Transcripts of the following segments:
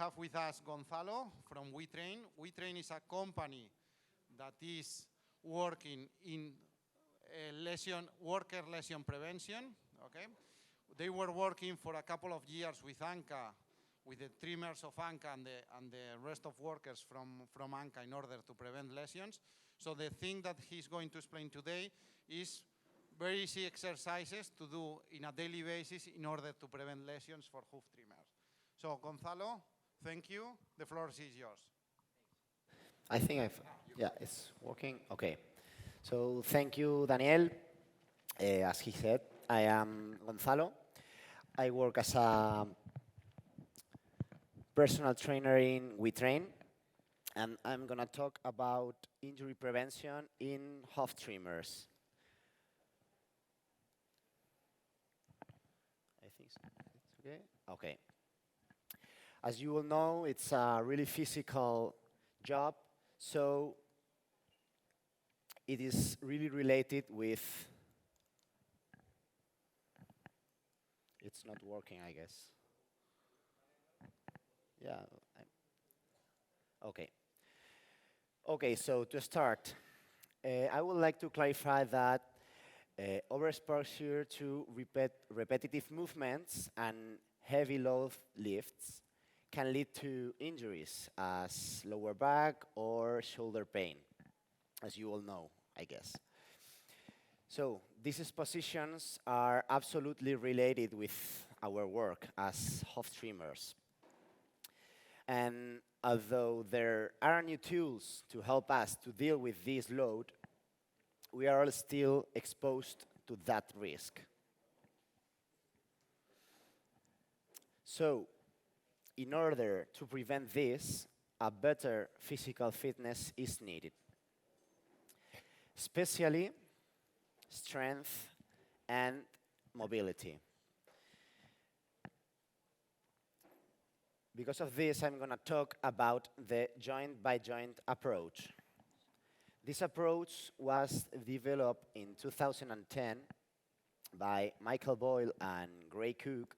have with us Gonzalo from Witrein. Witrein is a company that is working in worker lesion prevention, okay? They were working for a couple of years with ANKA, with the trimmers of ANKA and the rest of workers from ANKA in order to prevent lesions. So the thing that he's going to explain today is very easy exercises to do in a daily basis in order to prevent lesions for hoof trimmers. So Gonzalo, thank you. The floor is yours. I think it's working. Okay. So thank you, Daniel. As he said, I am Gonzalo. I work as a personal trainer in Witrein, and I'm going to talk about injury prevention in hoof trimmers. I think so. It's okay? Okay. As you all know, it's a really physical job, so it is really related with... It's not working, I guess. Yeah. Okay. Okay, so to start, I would like to clarify that overexposure to repetitive movements and heavy load lifts can lead to injuries as lower back or shoulder pain, as you all know, I guess. So these positions are absolutely related with our work as hoof trimmers. And although there are new tools to help us to deal with this load, we are all still exposed to that risk. So in order to prevent this, a better physical fitness is needed, especially strength and mobility. Because of this, I'm going to talk about the joint-by-joint approach. This approach was developed in 2010 by Michael Boyle and Gray Cook,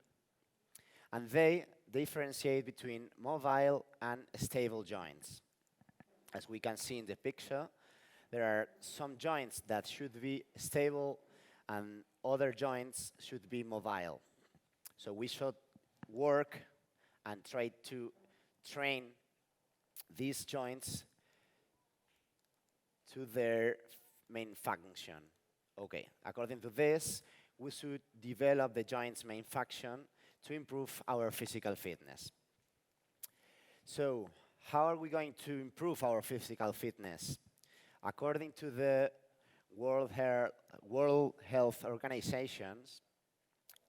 and they differentiate between mobile and stable joints. As we can see in the picture, there are some joints that should be stable and other joints should be mobile. So we should work and try to train these joints to their main function. Okay, according to this, we should develop the joint's main function to improve our physical fitness. So, how are we going to improve our physical fitness? According to the World Health Organization,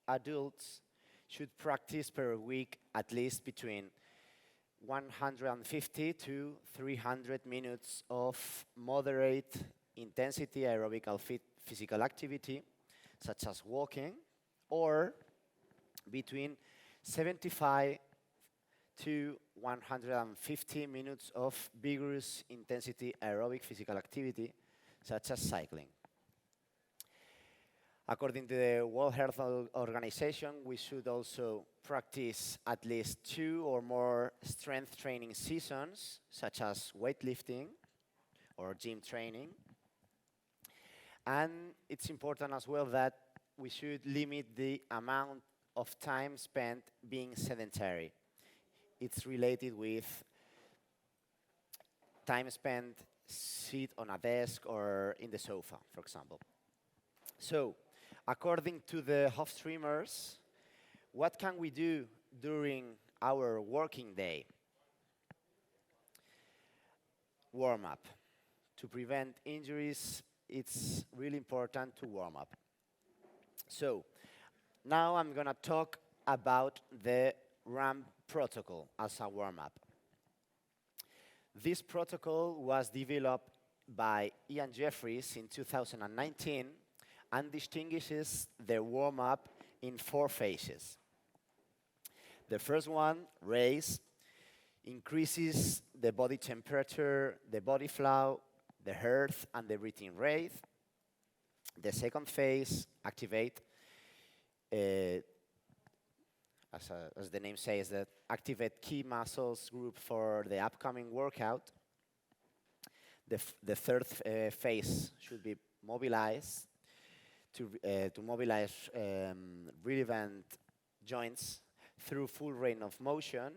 adults should practice per week at least between 150 to 300 minutes of moderate intensity aerobic physical activity, such as walking, or between 75 to 150 minutes of vigorous intensity aerobic physical activity, such as cycling. According to the World Health Organization, we should also practice at least 2 or more strength training seasons, such as weightlifting or gym training. And it's important as well that we should limit the amount of time spent being sedentary. It's related with time spent sit on a desk or in the sofa, for example. So, according to the hoof trimmers, what can we do during our working day? Warm up. To prevent injuries, it's really important to warm up. So, now I'm going to talk about the ramp protocol as a warm-up. This protocol was developed by Ian Jeffries in 2019 and distinguishes the warm-up in 4 phases. The first one, raise, increases the body temperature, the body flow, the heart, and the breathing rate. The second phase, activate, as the name says, that activate key muscles group for the upcoming workout. The third phase should be mobilized to mobilize relevant joints through full range of motion,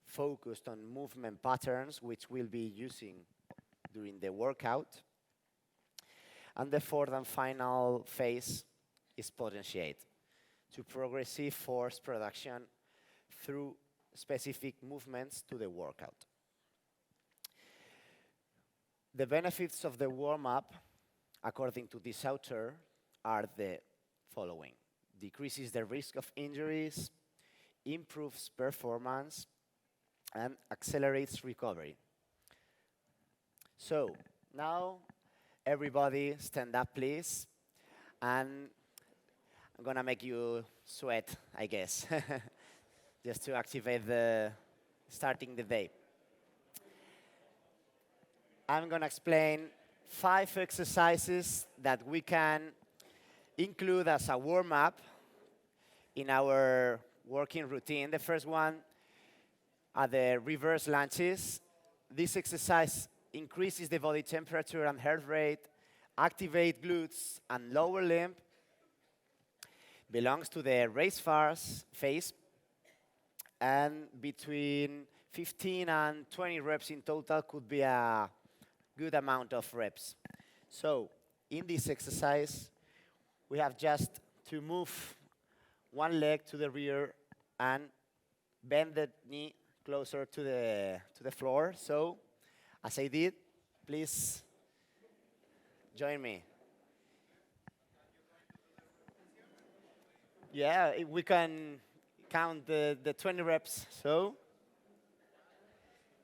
focused on movement patterns which we'll be using during the workout. And the fourth and final phase is potentiate, to progressive force production through specific movements to the workout. The benefits of the warm-up, according to this author, are the following: decreases the risk of injuries, improves performance, and accelerates recovery. So, now everybody stand up, please, and I'm gonna make you sweat, I guess, just to activate the starting the day. I'm gonna explain 5 exercises that we can include as a warm-up in our working routine. The first one are the reverse lunges. This exercise increases the body temperature and heart rate, activate glutes and lower limb, belongs to the raise fast phase, and between 15 and 20 reps in total could be a good amount of reps. So, in this exercise, we have just to move one leg to the rear and bend the knee closer to the floor. So, as I did, please join me. Yeah, we can count the 20 reps. So,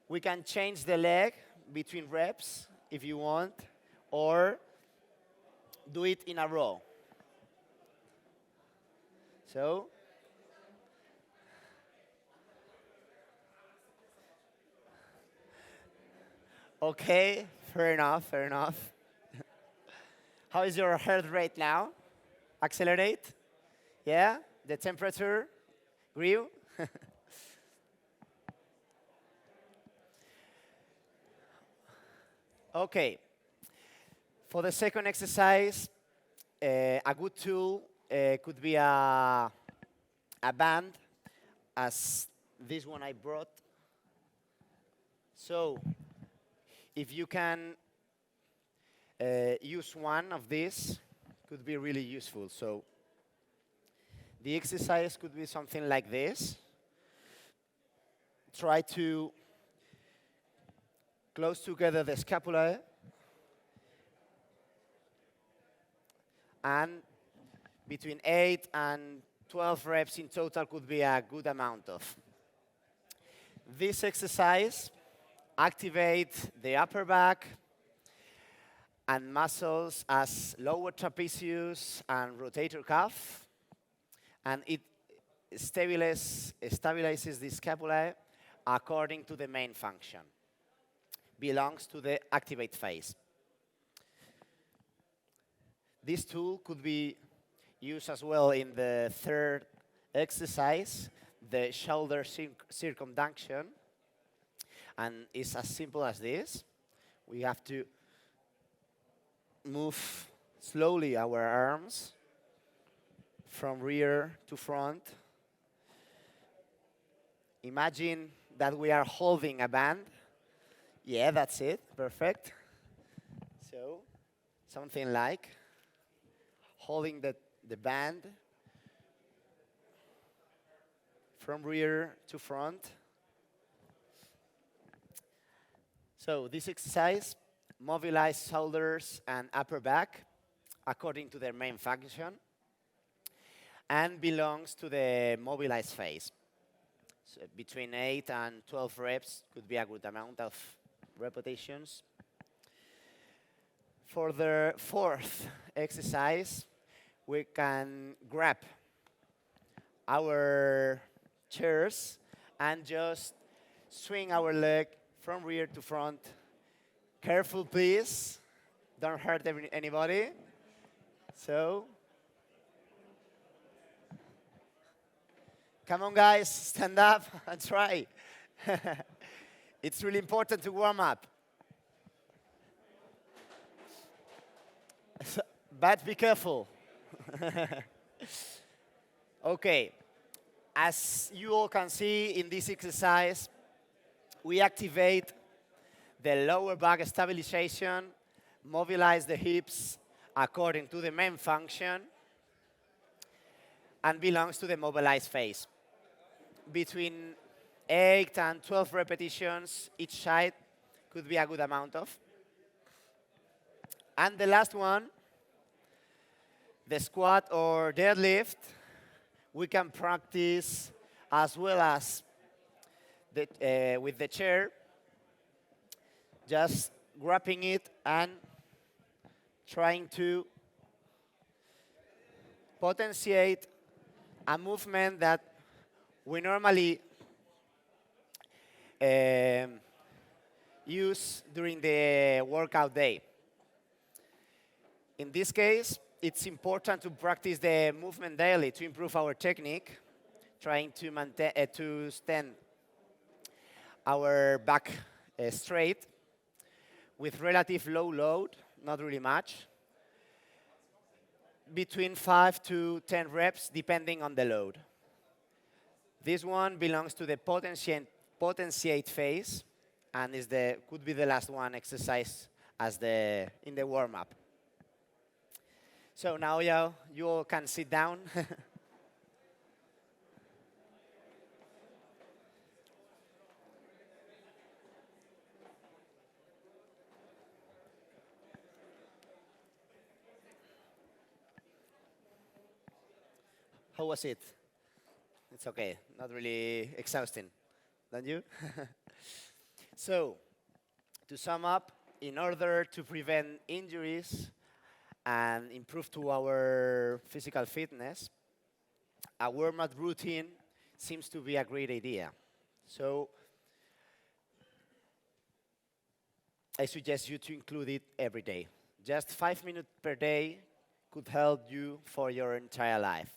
we can change the leg between reps if you want, or do it in a row. So, okay, fair enough, fair enough. How is your heart rate now? Accelerate? Yeah? The temperature grew? Okay. For the second exercise, a good tool could be a band, as this one I brought. So, if you can use one of these, could be really useful. So, the exercise could be something like this. Try to close together the scapula and between 8 and 12 reps in total could be a good amount of. This exercise activates the upper back and muscles as lower trapezius and rotator cuff, and it stabilizes the scapula according to the main function. Belongs to the activate phase. This tool could be used as well in the third exercise, the shoulder circumduction, and it's as simple as this. We have to move slowly our arms from rear to front. Imagine that we are holding a band. Yeah, that's it. Perfect. So, something like holding the band from rear to front. So, this exercise mobilizes shoulders and upper back according to their main function and belongs to the mobilized phase. So between 8 and 12 reps could be a good amount of repetitions. For the fourth exercise, we can grab our chairs and just swing our leg from rear to front. Careful, please. Don't hurt anybody. So, Come on, guys, stand up and try. It's really important to warm up. But be careful. Okay, as you all can see in this exercise, we activate the lower back stabilization, mobilize the hips according to the main function, and belongs to the mobilized phase. Between 8 and 12 repetitions each side could be a good amount of. And the last one, the squat or deadlift, we can practice as well as with the chair, just grabbing it and trying to potentiate a movement that we normally use during the workout day. In this case, it's important to practice the movement daily to improve our technique, trying to maintain to stand our back straight with relative low load, not really much, between 5 to 10 reps, depending on the load. This one belongs to the potentiate phase, and could be the last one exercise in the warm-up. So now you all can sit down. How was it? It's okay, not really exhausting, don't you? So, to sum up, in order to prevent injuries and improve to our physical fitness, a warm-up routine seems to be a great idea. So, I suggest you to include it every day. Just 5 minutes per day could help you for your entire life.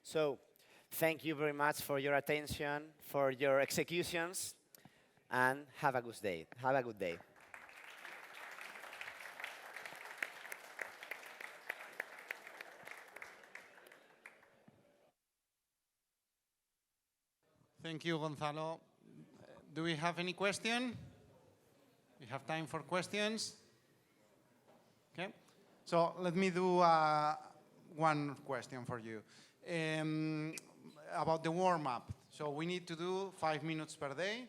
So, thank you very much for your attention, for your executions, and have a good day. Have a good day. Thank you, Gonzalo. Do we have any question? We have time for questions. Okay. So let me do one question for you. About the warm-up. So we need to do 5 minutes per day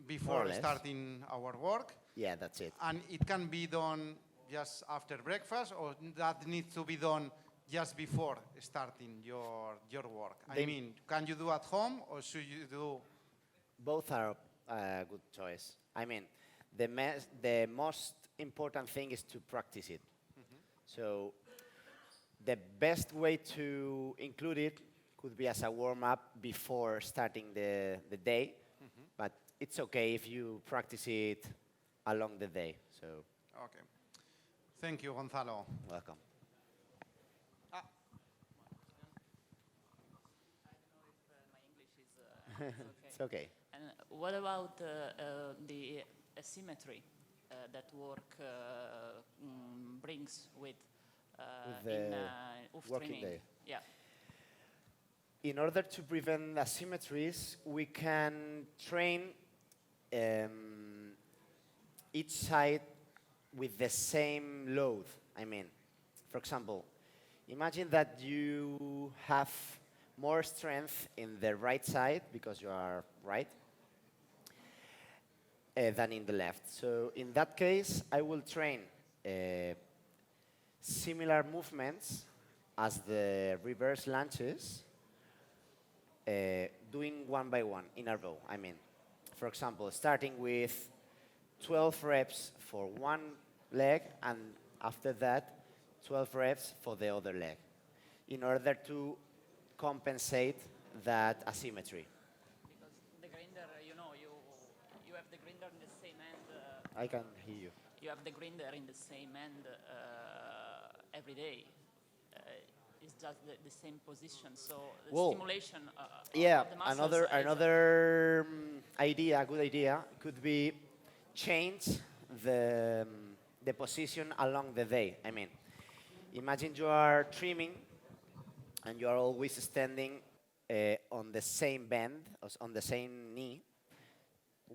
before starting our work. Yeah, that's it. And it can be done just after breakfast, or that needs to be done just before starting your work? I mean, can you do at home, or should you do? Both are a good choice. I mean, the most important thing is to practice it. So the best way to include it could be as a warm-up before starting the day, but it's okay if you practice it along the day. So. Okay. Thank you, Gonzalo. Welcome. I don't know if my English is okay. It's okay. And what about the asymmetry that work brings with the Hoof working training? day? Yeah. In order to prevent asymmetries, we can train each side with the same load. I mean, for example, imagine that you have more strength in the right side because you are right than in the left. So in that case, I will train similar movements as the reverse lunges, doing one by one in a row. I mean, for example, starting with 12 reps for one leg, and after that, 12 reps for the other leg, in order to compensate that asymmetry. Because the grinder, you know, you have the grinder in the same end. I can hear you. You have the grinder in the same end every day. is just the same position. So the Well, stimulation yeah, of the muscles another idea, a good idea, could be change the position along the day. I mean, imagine you are trimming and you are always standing on the same bend, on the same knee,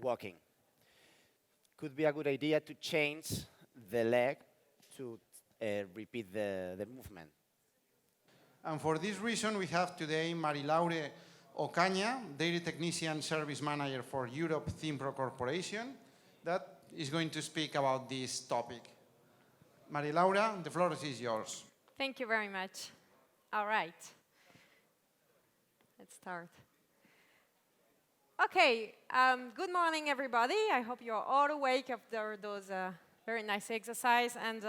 walking. Could be a good idea to change the leg to repeat the movement. And for this reason, we have today Marie-laure Ocaña, Dairy Technician Service Manager for Europe Zinpro Corporation, that is going to speak about this topic. Marie-laure, the floor is yours. Thank you very much. All right. Let's start. Okay, good morning, everybody. I hope you're all awake after those very nice exercise. And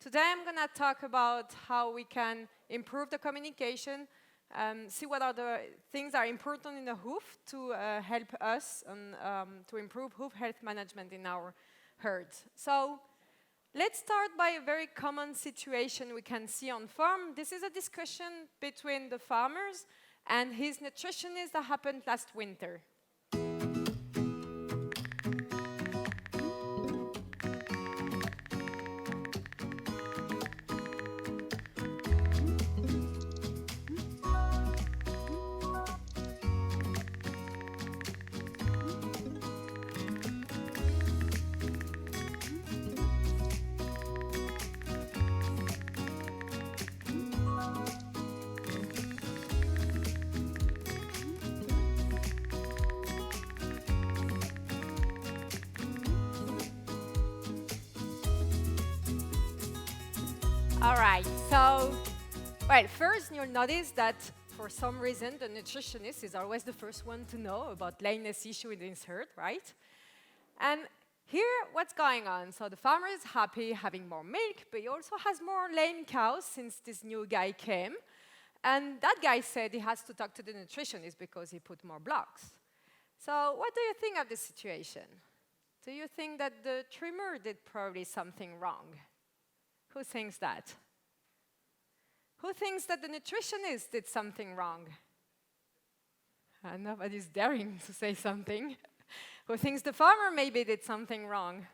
today I'm going to talk about how we can improve the communication, see what are the things that are important in the hoof to help us and to improve hoof health management in our herds. So let's start by a very common situation we can see on farm. This is a discussion between the farmers and his nutritionist that happened last winter. All right, so, well, first you'll notice that for some reason the nutritionist is always the first one to know about lameness issue in his herd, right? And here, what's going on? So the farmer is happy having more milk, but he also has more lame cows since this new guy came. And that guy said he has to talk to the nutritionist because he put more blocks. So what do you think of this situation? Do you think that the trimmer did probably something wrong? Who thinks that? Who thinks that the nutritionist did something wrong? Nobody's daring to say something. Who thinks the farmer maybe did something wrong?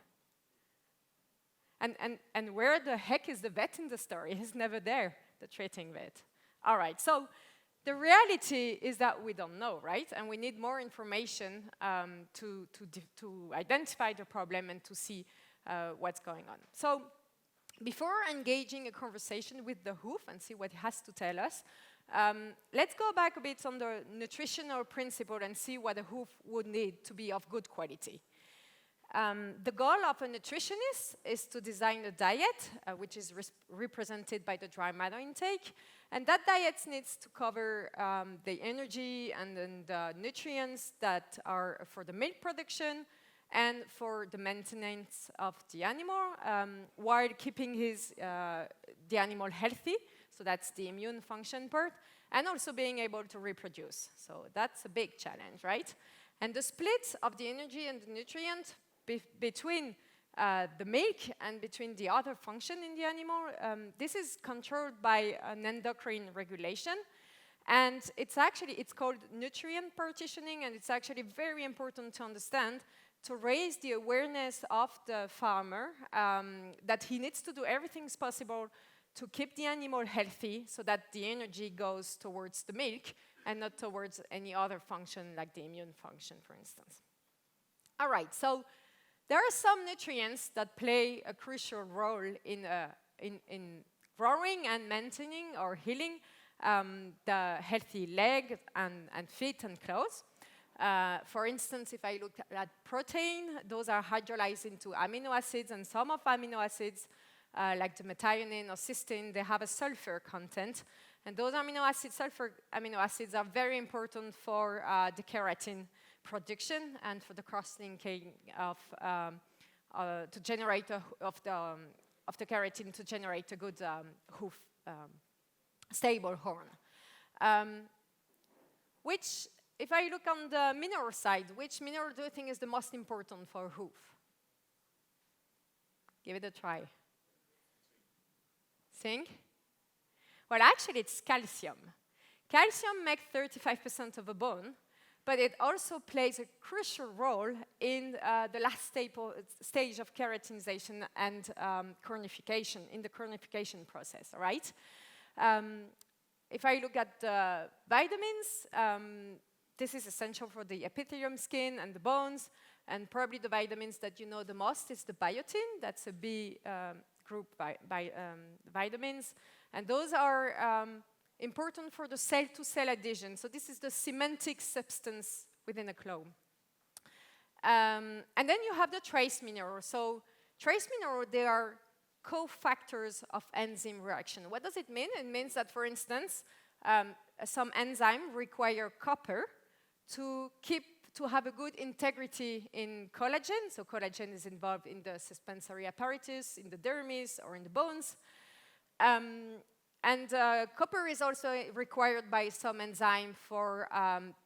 And where the heck is the vet in the story? He's never there, the treating vet. All right, so the reality is that we don't know, right? And we need more information to identify the problem and to see what's going on. So before engaging a conversation with the hoof and see what it has to tell us, let's go back a bit on the nutritional principle and see what a hoof would need to be of good quality. The goal of a nutritionist is to design a diet, which is represented by the dry matter intake, and that diet needs to cover the energy and then the nutrients that are for the milk production and for the maintenance of the animal, while keeping the animal healthy, so that's the immune function part, and also being able to reproduce. So that's a big challenge, right? And the split of the energy and the nutrient between the milk and between the other function in the animal, this is controlled by an endocrine regulation. And it's called nutrient partitioning, and it's actually very important to understand to raise the awareness of the farmer that he needs to do everything possible to keep the animal healthy so that the energy goes towards the milk and not towards any other function like the immune function, for instance. All right, so there are some nutrients that play a crucial role in growing and maintaining or healing the healthy leg and feet and claws. For instance, if I look at protein, those are hydrolyzed into amino acids, and some of amino acids, like the methionine or cysteine, they have a sulfur content. And those sulfur amino acids are very important for the keratin production and for the cross-linking of to generate of the keratin to generate a good hoof, stable horn. Which, if I look on the mineral side, which mineral do you think is the most important for hoof? Give it a try. Think? Well, actually, it's calcium. Calcium makes 35% of a bone, but it also plays a crucial role in the last stage of keratinization and cornification, in the cornification process, all right? If I look at the vitamins, this is essential for the epithelium skin and the bones, and probably the vitamins that you know the most is the biotin, that's a B group vitamins, and those are important for the cell-to-cell adhesion. So this is the cementic substance within a claw. And then you have the trace minerals. So trace minerals, they are cofactors of enzyme reaction. What does it mean? It means that, for instance, some enzymes require copper to have a good integrity in collagen. So collagen is involved in the suspensory apparatus, in the dermis, or in the bones. And copper is also required by some enzyme for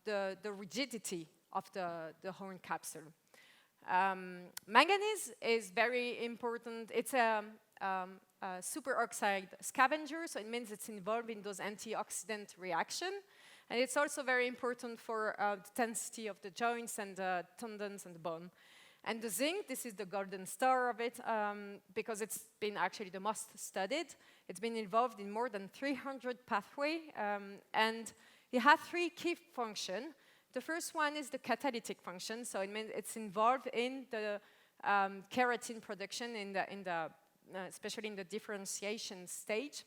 the rigidity of the horn capsule. Manganese is very important. It's a superoxide scavenger, so it means it's involved in those antioxidant reactions. And it's also very important for the density of the joints and the tendons and the bone. And the zinc, this is the golden star of it, because it's been actually the most studied. It's been involved in more than 300 pathways, and it has 3 key functions. The first one is the catalytic function, so it means it's involved in the keratin production, especially in the differentiation stage.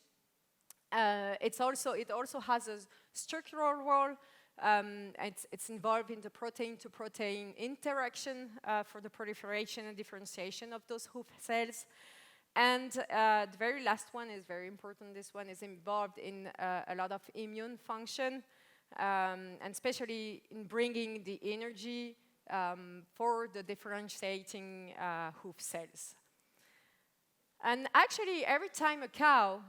It also has a structural role. It's involved in the protein-to-protein interaction for the proliferation and differentiation of those hoof cells. And the very last one is very important. This one is involved in a lot of immune function, and especially in bringing the energy for the differentiating hoof cells. And actually, every time a cow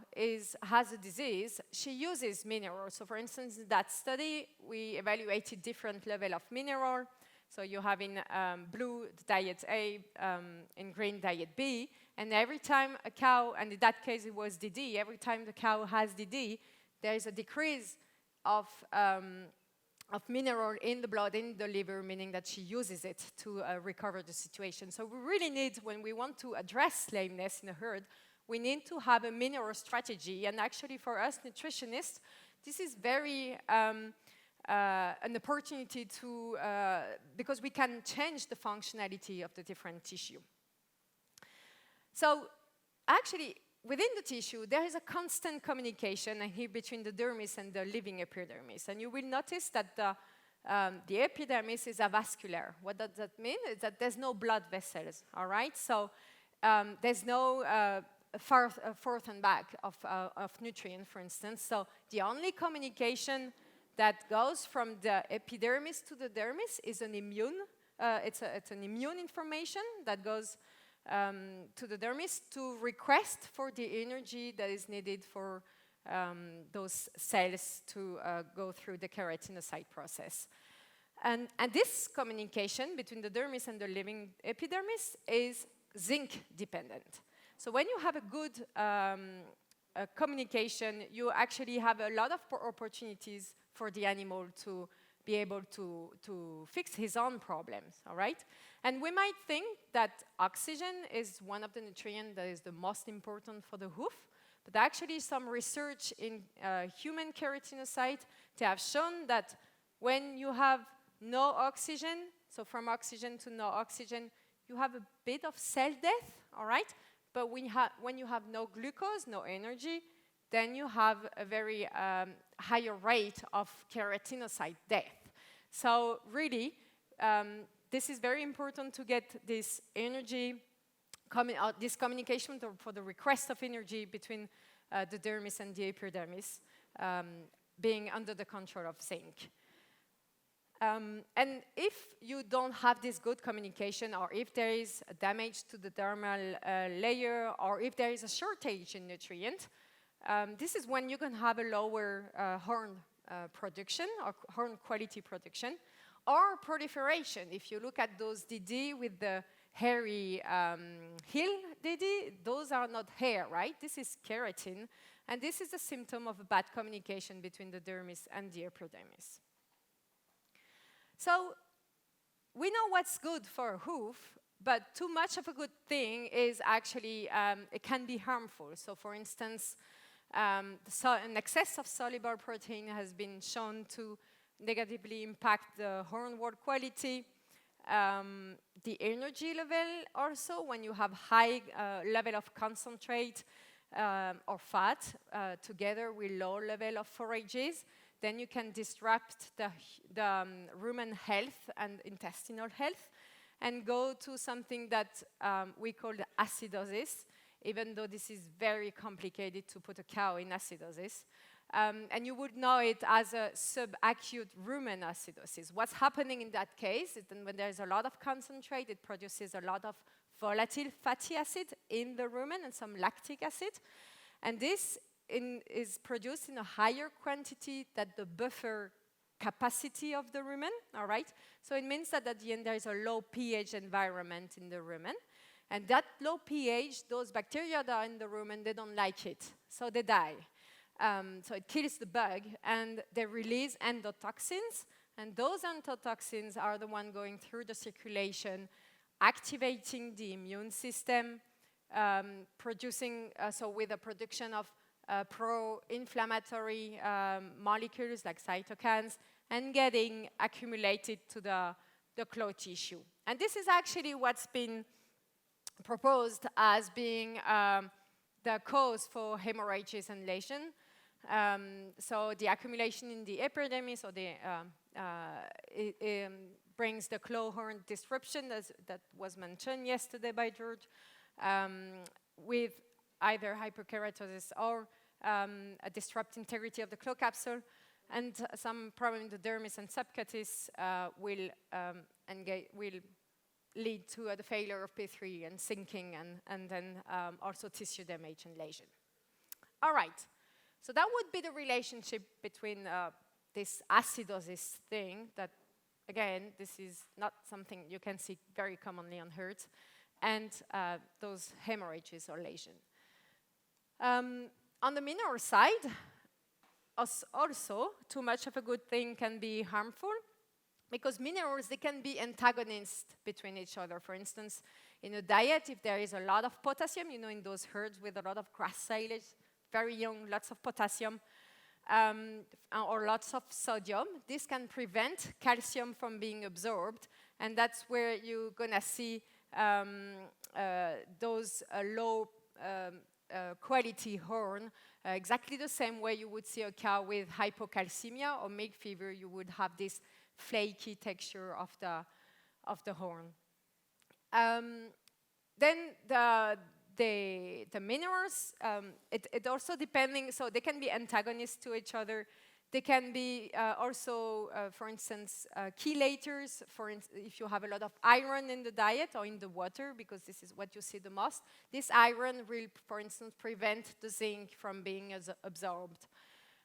has a disease, she uses minerals. So for instance, in that study, we evaluated different levels of mineral. So you have in blue diet A, in green diet B, and every time a cow, and in that case it was DD, every time the cow has DD, there is a decrease of mineral in the blood, in the liver, meaning that she uses it to recover the situation. So we really need, when we want to address lameness in a herd, we need to have a mineral strategy. And actually for us nutritionists, this is very an opportunity to, because we can change the functionality of the different tissue. So actually, within the tissue, there is a constant communication here between the dermis and the living epidermis. And you will notice that the epidermis is avascular. What does that mean? It's that there's no blood vessels, all right? So there's no forth and back of nutrient, for instance. So the only communication that goes from the epidermis to the dermis is an immune. It's an immune information that goes to the dermis to request for the energy that is needed for those cells to go through the keratinocyte process. And this communication between the dermis and the living epidermis is zinc dependent. So when you have a good communication, you actually have a lot of opportunities for the animal to be able to fix his own problems, all right? And we might think that oxygen is one of the nutrients that is the most important for the hoof, but actually some research in human keratinocyte, they have shown that when you have no oxygen, so from oxygen to no oxygen, you have a bit of cell death, all right? But when you have no glucose, no energy, then you have a very higher rate of keratinocyte death. So really, this is very important to get this energy coming out, this communication for the request of energy between the dermis and the epidermis being under the control of zinc. And if you don't have this good communication, or if there is a damage to the dermal layer, or if there is a shortage in nutrient, this is when you can have a lower horn production or horn quality production, or proliferation. If you look at those DD with the hairy heel, those are not hair, right? This is keratin, and this is a symptom of a bad communication between the dermis and the epidermis. So we know what's good for a hoof, but too much of a good thing is actually, it can be harmful. So for instance, an excess of soluble protein has been shown to negatively impact the horn word quality, the energy level also, when you have high level of concentrate or fat together with low level of forages, then you can disrupt the rumen health and intestinal health and go to something that we call the acidosis, even though this is very complicated to put a cow in acidosis. And you would know it as a subacute rumen acidosis. What's happening in that case is that when there's a lot of concentrate, it produces a lot of volatile fatty acid in the rumen and some lactic acid. And this is produced in a higher quantity than the buffer capacity of the rumen, all right? So it means that at the end there is a low pH environment in the rumen. And that low pH, those bacteria that are in the rumen, they don't like it, so they die. So it kills the bug, and they release endotoxins, and those endotoxins are the one going through the circulation, activating the immune system, producing, so with the production of pro-inflammatory molecules like cytokines, and getting accumulated to the claw tissue. And this is actually what's been proposed as being the cause for hemorrhages and lesion. So the accumulation in the epidermis, or it brings the claw horn disruption that was mentioned yesterday by George, with either hyperkeratosis or a disrupt integrity of the claw capsule, and some problem in the dermis and subcutis will lead to the failure of P3 and sinking, and then also tissue damage and lesion. All right, so that would be the relationship between this acidosis thing that, again, this is not something you can see very commonly on herds, and those hemorrhages or lesion. On the mineral side, also, too much of a good thing can be harmful, because minerals, they can be antagonists between each other. For instance, in a diet, if there is a lot of potassium, you know, in those herds with a lot of grass silage, very young, lots of potassium, or lots of sodium, this can prevent calcium from being absorbed, and that's where you're gonna see those low quality horn, exactly the same way you would see a cow with hypocalcemia or milk fever, you would have this flaky texture of the horn. Then the minerals, it also depending, so they can be antagonists to each other. They can be also, for instance, chelators, if you have a lot of iron in the diet or in the water, because this is what you see the most. This iron will, for instance, prevent the zinc from being absorbed.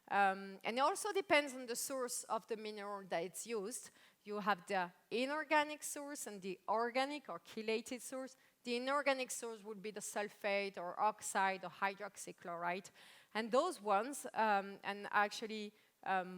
And it also depends on the source of the mineral that it's used. You have the inorganic source and the organic or chelated source. The inorganic source would be the sulfate or oxide or hydroxychloride. And those ones, and actually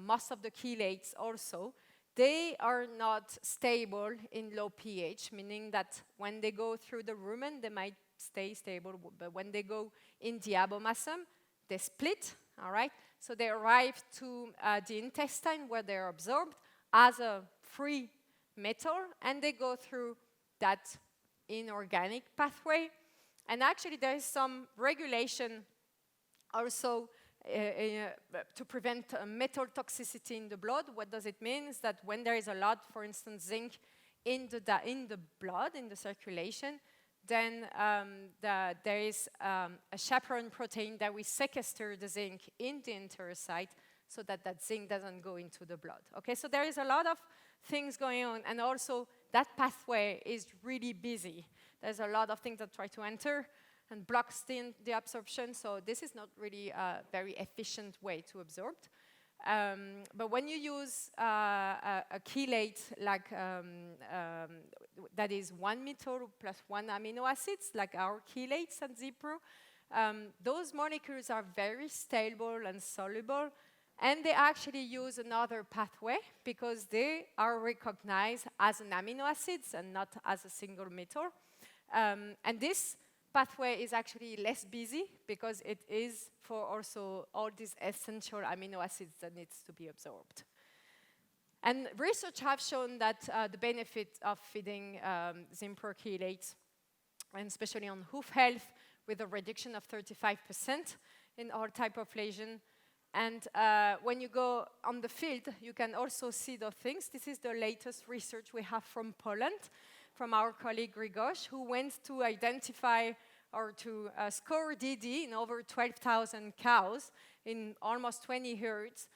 most of the chelates also, they are not stable in low pH, meaning that when they go through the rumen, they might stay stable, but when they go in the abomasum, they split, all right? So they arrive to the intestine where they're absorbed as a free metal, and they go through that inorganic pathway. And actually there is some regulation also to prevent metal toxicity in the blood. What does it mean? Is that when there is a lot, for instance, zinc in the blood, in the circulation, then there is a chaperone protein that will sequester the zinc in the enterocyte so that that zinc doesn't go into the blood. Okay, so there is a lot of things going on, and also that pathway is really busy. There's a lot of things that try to enter and blocks the absorption, so this is not really a very efficient way to absorb. But when you use a chelate like that is 1 methyl plus 1 amino acids, like our chelates at Zinpro, those molecules are very stable and soluble, and they actually use another pathway because they are recognized as an amino acids and not as a single methyl. And this pathway is actually less busy because it is for also all these essential amino acids that needs to be absorbed. And research have shown that the benefit of feeding Zinpro chelates, and especially on hoof health, with a reduction of 35% in all type of lesion. And when you go on the field, you can also see those things. This is the latest research we have from Poland, from our colleague Grigosh, who went to identify or to score DD in over 12,000 cows in almost 20 herds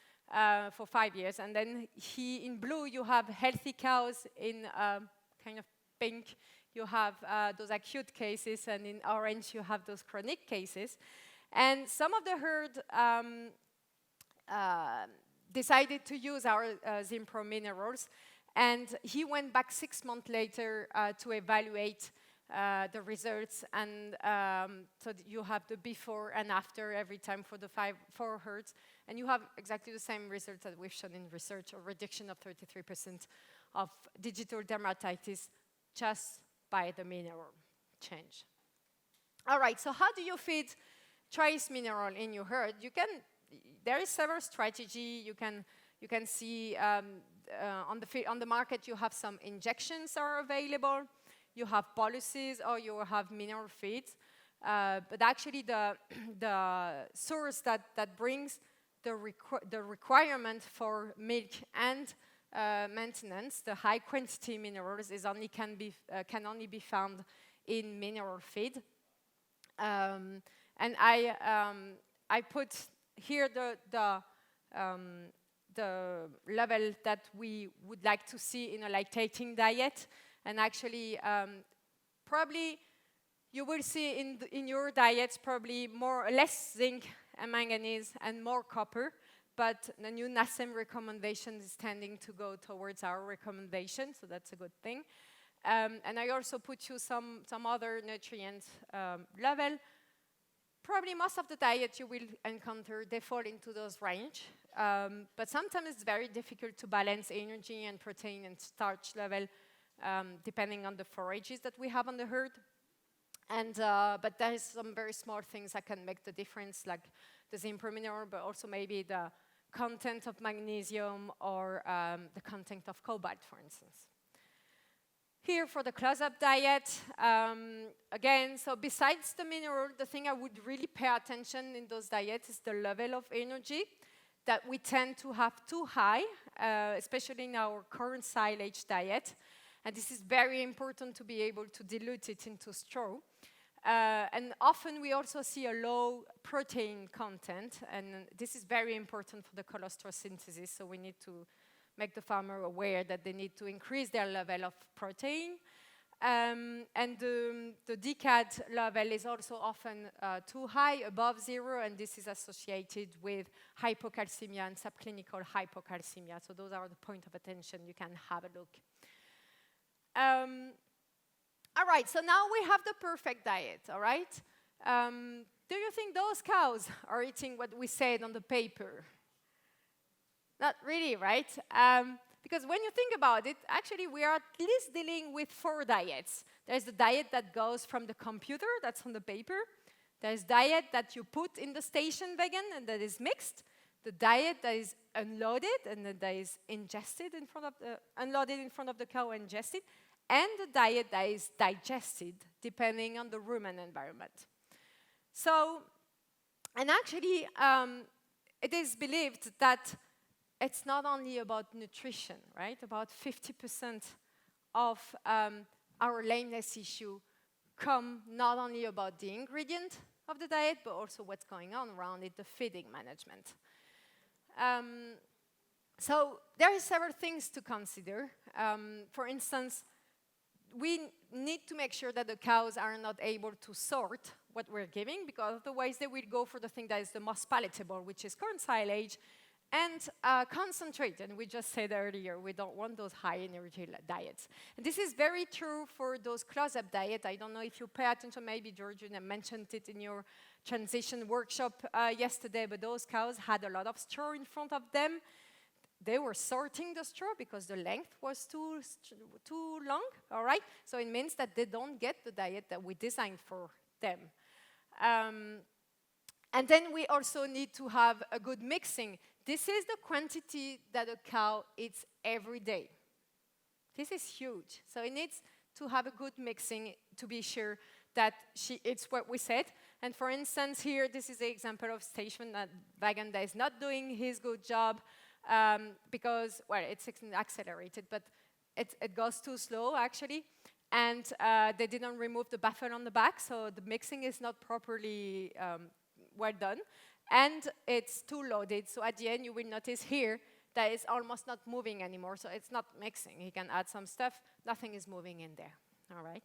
for 5 years. And then in blue, you have healthy cows. In kind of pink, you have those acute cases. And in orange, you have those chronic cases. And some of the herd decided to use our Zinpro minerals. And he went back 6 months later to evaluate the results, and so you have the before and after every time for the 4 herds, and you have exactly the same results that we've shown in research, a reduction of 33% of digital dermatitis just by the mineral change. All right, so how do you feed trace mineral in your herd? There is several strategy. You can see on the market you have some injections are available. You have policies, or you have mineral feeds. But actually, the source that brings the requirement for milk and maintenance, the high quantity minerals, can only be found in mineral feed. And I put here the level that we would like to see in a lactating diet. And actually, probably you will see in your diets probably less zinc and manganese and more copper. But the new NASEM recommendation is tending to go towards our recommendation, so that's a good thing. And I also put you some other nutrient level. Probably most of the diet you will encounter, they fall into those range. But sometimes it's very difficult to balance energy and protein and starch level depending on the forages that we have on the herd. And, but there is some very small things that can make the difference, like the Zinpro mineral, but also maybe the content of magnesium or the content of cobalt, for instance. Here for the close-up diet, again, so besides the mineral, the thing I would really pay attention in those diets is the level of energy that we tend to have too high, especially in our current silage diet. And this is very important to be able to dilute it into straw. And often we also see a low protein content, and this is very important for the cholesterol synthesis, so we need to make the farmer aware that they need to increase their level of protein. And the DCAD level is also often too high, above 0, and this is associated with hypocalcemia and subclinical hypocalcemia. So those are the point of attention. You can have a look. All right, so now we have the perfect diet, all right? Do you think those cows are eating what we said on the paper? Not really, right? Because when you think about it, actually we are at least dealing with 4 diets. There's the diet that goes from the computer, that's on the paper. There's diet that you put in the station wagon and that is mixed. The diet that is unloaded and that is ingested in front of unloaded in front of the cow and ingested. And the diet that is digested, depending on the rumen environment. So, and actually, it is believed that it's not only about nutrition, right? About 50% of our lameness issue come not only about the ingredient of the diet, but also what's going on around it, the feeding management. So there are several things to consider. For instance, we need to make sure that the cows are not able to sort what we're giving, because otherwise they will go for the thing that is the most palatable, which is corn silage, and concentrate. And we just said earlier, we don't want those high energy diets. And this is very true for those close-up diet. I don't know if you pay attention, maybe Georgina mentioned it in your transition workshop yesterday, but those cows had a lot of straw in front of them. They were sorting the straw because the length was too long, all right? So it means that they don't get the diet that we designed for them. And then we also need to have a good mixing. This is the quantity that a cow eats every day. This is huge. So it needs to have a good mixing to be sure that she eats what we said. And for instance, here, this is the example of station that wagon that is not doing his good job because, well, it's accelerated, but it goes too slow, actually. And they didn't remove the baffle on the back, so the mixing is not properly well done. And it's too loaded, so at the end, you will notice here that it's almost not moving anymore, so it's not mixing. You can add some stuff, nothing is moving in there, all right?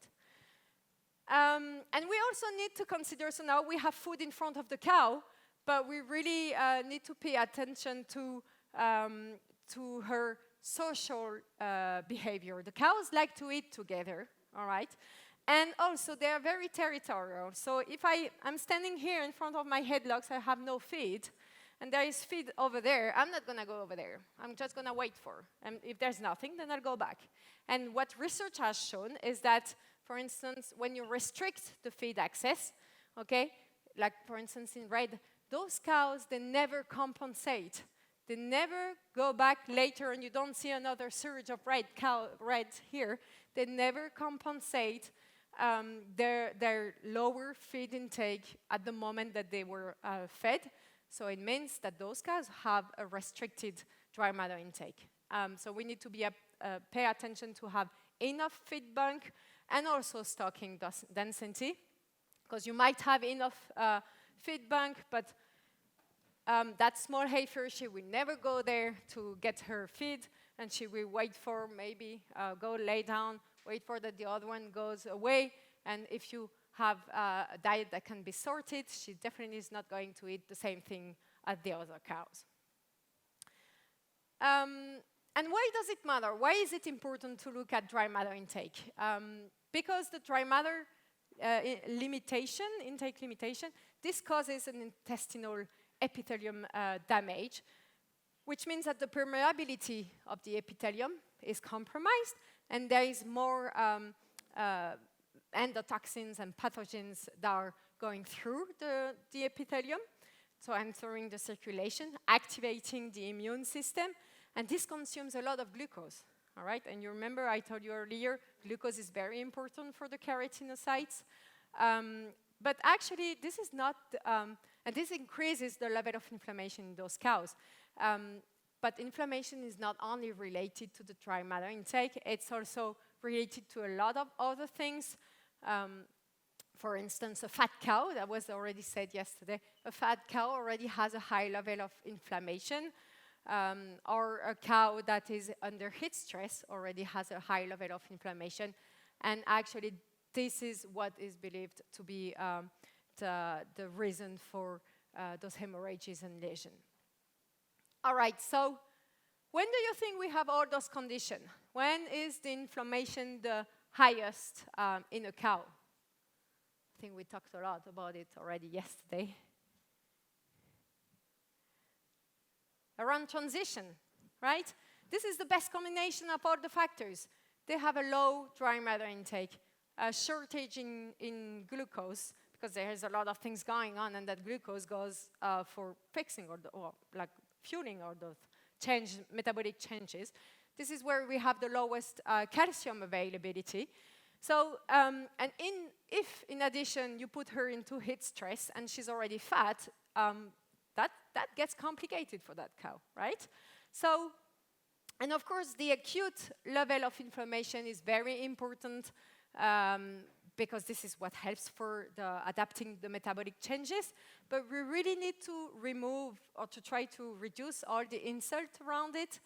And we also need to consider, so now we have food in front of the cow, but we really need to pay attention to her social behavior. The cows like to eat together, all right? And also, they are very territorial. So if I'm standing here in front of my headlocks, I have no feed, and there is feed over there, I'm not going to go over there. I'm just going to wait for. And if there's nothing, then I'll go back. And what research has shown is that, for instance, when you restrict the feed access, okay, like for instance in red, those cows, they never compensate. They never go back later and you don't see another surge of red here. They never compensate their lower feed intake at the moment that they were fed. So it means that those cows have a restricted dry matter intake. So we need to pay attention to have enough feed bank and also stocking density, because you might have enough feed bank, but that small heifer, she will never go there to get her feed, and she will wait for maybe go lay down, wait for that the other one goes away, and if you have a diet that can be sorted, she definitely is not going to eat the same thing as the other cows. And why does it matter? Why is it important to look at dry matter intake? Because the dry matter intake limitation, this causes an intestinal epithelium damage, which means that the permeability of the epithelium is compromised, and there is more endotoxins and pathogens that are going through the epithelium, so entering the circulation, activating the immune system, and this consumes a lot of glucose, all right? And you remember I told you earlier, glucose is very important for the keratinocytes. But actually, this is not, and this increases the level of inflammation in those cows. But inflammation is not only related to the dry matter intake, it's also related to a lot of other things. For instance, a fat cow, that was already said yesterday, a fat cow already has a high level of inflammation, or a cow that is under heat stress already has a high level of inflammation, and actually this is what is believed to be the reason for those hemorrhages and lesions. All right, so when do you think we have all those conditions? When is the inflammation the highest in a cow? I think we talked a lot about it already yesterday. Around transition, right? This is the best combination of all the factors. They have a low dry matter intake, a shortage in glucose, because there is a lot of things going on, and that glucose goes for fixing or like fueling all those metabolic changes. This is where we have the lowest calcium availability. So, if in addition you put her into heat stress and she's already fat, that gets complicated for that cow, right? So, and of course, the acute level of inflammation is very important because this is what helps for adapting the metabolic changes. But we really need to remove or to try to reduce all the insult around it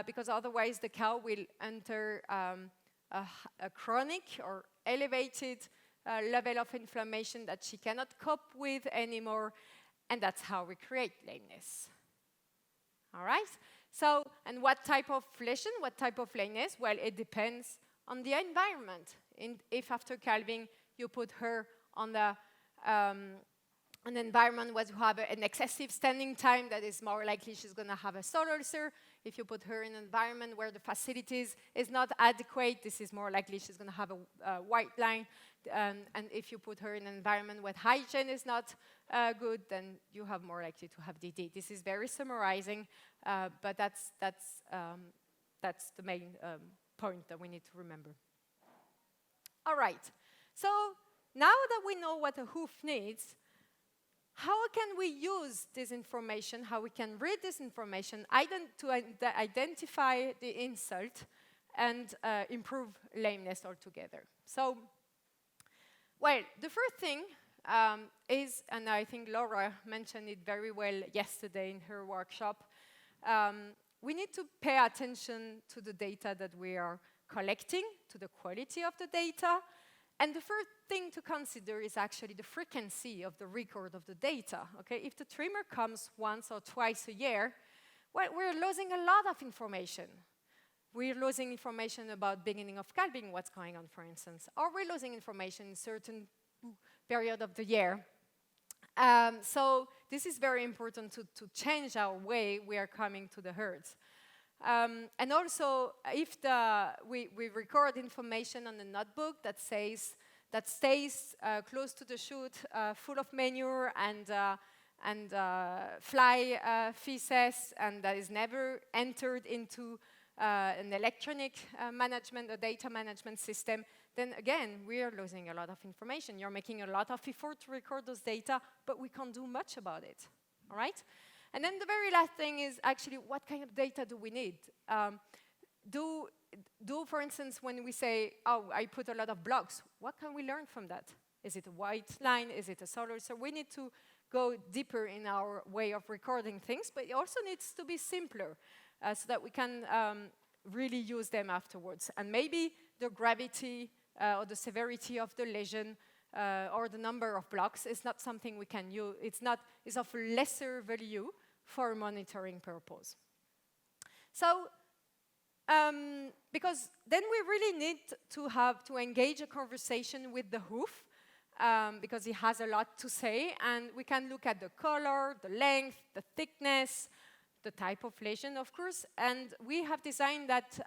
because otherwise the cow will enter a chronic or elevated level of inflammation that she cannot cope with anymore. And that's how we create lameness. All right? So, and what type of lesion, what type of lameness? Well, it depends on the environment. If after calving you put her on an environment where you have an excessive standing time, that is more likely she's going to have a sole ulcer. If you put her in an environment where the facilities is not adequate, this is more likely she's going to have a white line. And if you put her in an environment where hygiene is not good, then you have more likely to have DD. This is very summarizing, but that's the main point that we need to remember. All right, so now that we know what a hoof needs, how can we use this information, how we can read this information to identify the insult and improve lameness altogether? So, well, the first thing is, and I think Laura mentioned it very well yesterday in her workshop, we need to pay attention to the data that we are collecting, to the quality of the data. And the first thing to consider is actually the frequency of the record of the data. Okay? If the trimmer comes once or twice a year, well, we're losing a lot of information. We're losing information about beginning of calving, what's going on, for instance. Or we're losing information in certain period of the year. So this is very important to change our way we are coming to the herds. And also, if we record information on the notebook that stays close to the chute, full of manure and fly feces, and that is never entered into an electronic management or data management system, then again, we are losing a lot of information. You're making a lot of effort to record those data, but we can't do much about it. All right? And then the very last thing is actually what kind of data do we need? For instance, when we say, oh, I put a lot of blocks, what can we learn from that? Is it a white line? Is it a solar? So we need to go deeper in our way of recording things, but it also needs to be simpler so that we can really use them afterwards. And maybe the gravity or the severity of the lesion or the number of blocks is not something we can use. It's of lesser value for monitoring purpose. So, because then we really need to engage a conversation with the hoof, because he has a lot to say, and we can look at the color, the length, the thickness, the type of lesion, of course, and we have designed that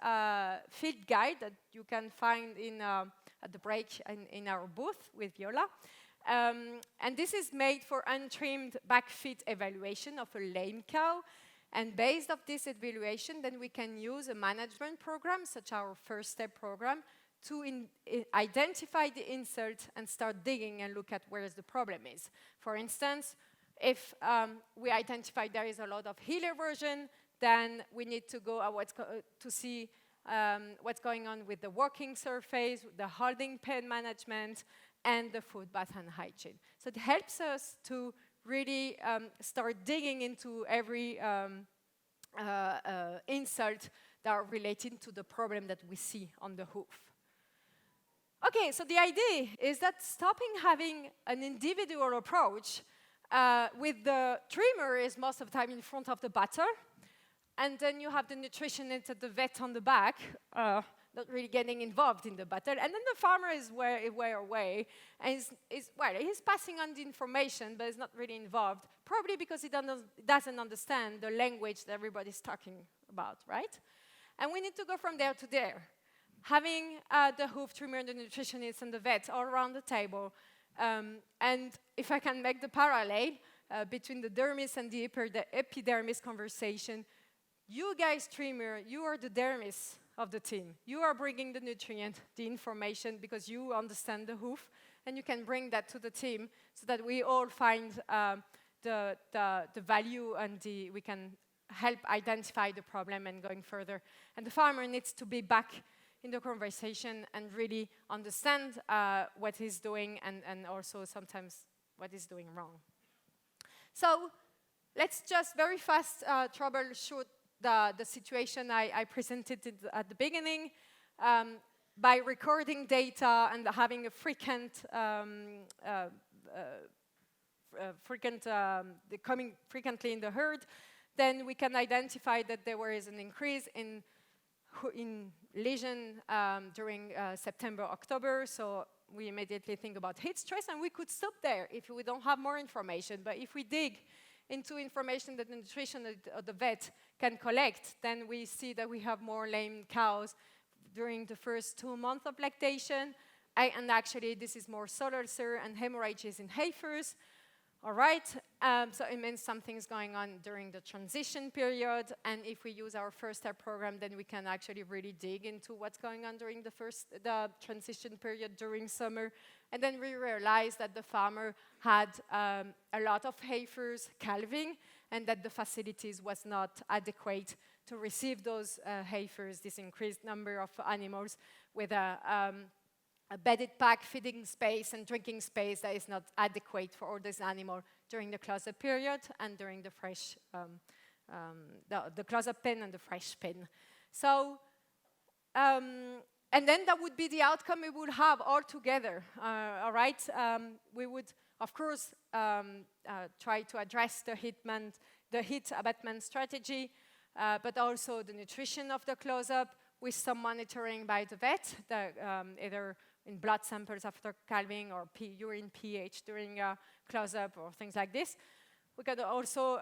field guide that you can find at the break in our booth with Viola. And this is made for untrimmed back feet evaluation of a lame cow. And based on this evaluation, then we can use a management program, such as our first step program, to identify the insult and start digging and look at where the problem is. For instance, if we identify there is a lot of heel erosion, then we need to go to see what's going on with the walking surface, the holding pen management, and the food bath and hygiene. So it helps us to really start digging into every insult that are related to the problem that we see on the hoof. Okay, so the idea is that stopping having an individual approach with the trimmer is most of the time in front of the battle, and then you have the nutritionist at the vet on the back, not really getting involved in the battle, and then the farmer is way away, and he's passing on the information, but is not really involved, probably because he doesn't understand the language that everybody's talking about, right? And we need to go from there to there. Having the hoof trimmer, the nutritionist, and the vet all around the table, and if I can make the parallel between the dermis and the epidermis conversation, you guys, trimmer, you are the dermis of the team. You are bringing the nutrient, the information, because you understand the hoof, and you can bring that to the team so that we all find the value and we can help identify the problem and going further. And the farmer needs to be back in the conversation and really understand what he's doing and also sometimes what he's doing wrong. So let's just very fast troubleshoot the situation I presented at the beginning by recording data and having a coming frequently in the herd. then we can identify that there is an increase in lesion during September, October. So we immediately think about heat stress, and we could stop there if we don't have more information. But if we dig into information that the nutrition or the vet can collect, then we see that we have more lame cows during the first 2 months of lactation. And actually, this is more soil ulcer and hemorrhages in heifers. All right, so it means something's going on during the transition period, and if we use our first step program, then we can actually really dig into what's going on during the transition period during summer, and then we realized that the farmer had a lot of heifers calving, and that the facilities was not adequate to receive those heifers, this increased number of animals with a bedded pack, feeding space, and drinking space that is not adequate for all these animals during the close-up period and during the fresh, the close-up pen and the fresh pen. So, and then that would be the outcome we would have all together, all right? We would, of course, try to address the heat abatement strategy, but also the nutrition of the close-up with some monitoring by the vet, either in blood samples after calving or urine pH during a close-up or things like this. We can also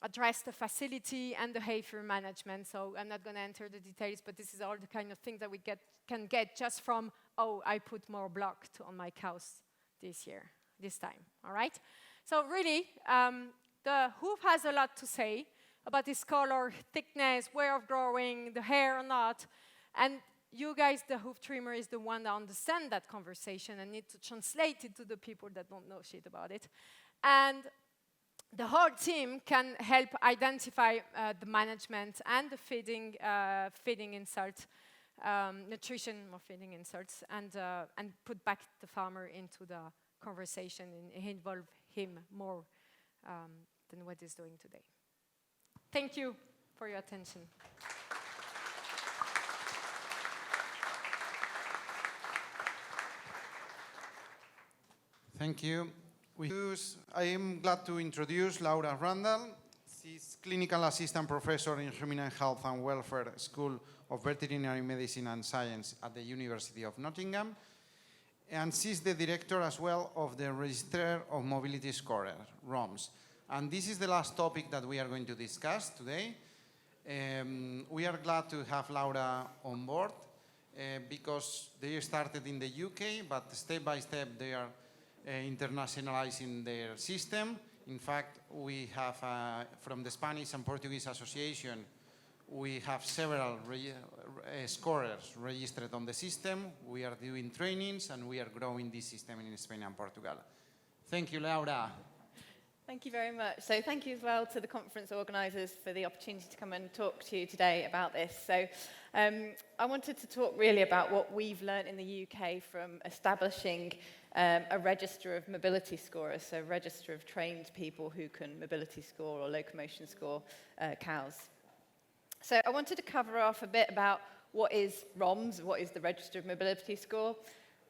address the facility and the heifer management. So I'm not going to enter the details, but this is all the kind of things that we can get just from, oh, I put more block on my cows this time, all right? So really, the hoof has a lot to say about its color, thickness, way of growing, the hair or not, and you guys, the hoof trimmer, is the one that understand that conversation and need to translate it to the people that don't know shit about it. And the whole team can help identify the management and the feeding insult, nutrition or feeding insults, and put back the farmer into the conversation and involve him more than what he's doing today. Thank you for your attention. Thank you. I am glad to introduce Laura Randall. She's Clinical Assistant Professor in Human Health and Welfare School of Veterinary Medicine and Science at the University of Nottingham. And she's the director as well of the Register of Mobility Scorers, ROMS. And this is the last topic that we are going to discuss today. We are glad to have Laura on board because they started in the UK, but step by step they are internationalizing their system. In fact, we have, from the Spanish and Portuguese Association, we have several scorers registered on the system. We are doing trainings and we are growing this system in Spain and Portugal. Thank you, Laura. Thank you very much. So thank you as well to the conference organisers for the opportunity to come and talk to you today about this. So I wanted to talk really about what we've learned in the UK from establishing a register of mobility scorers, so a register of trained people who can mobility score or locomotion score cows. So I wanted to cover off a bit about what is ROMS, what is the Register of Mobility Score,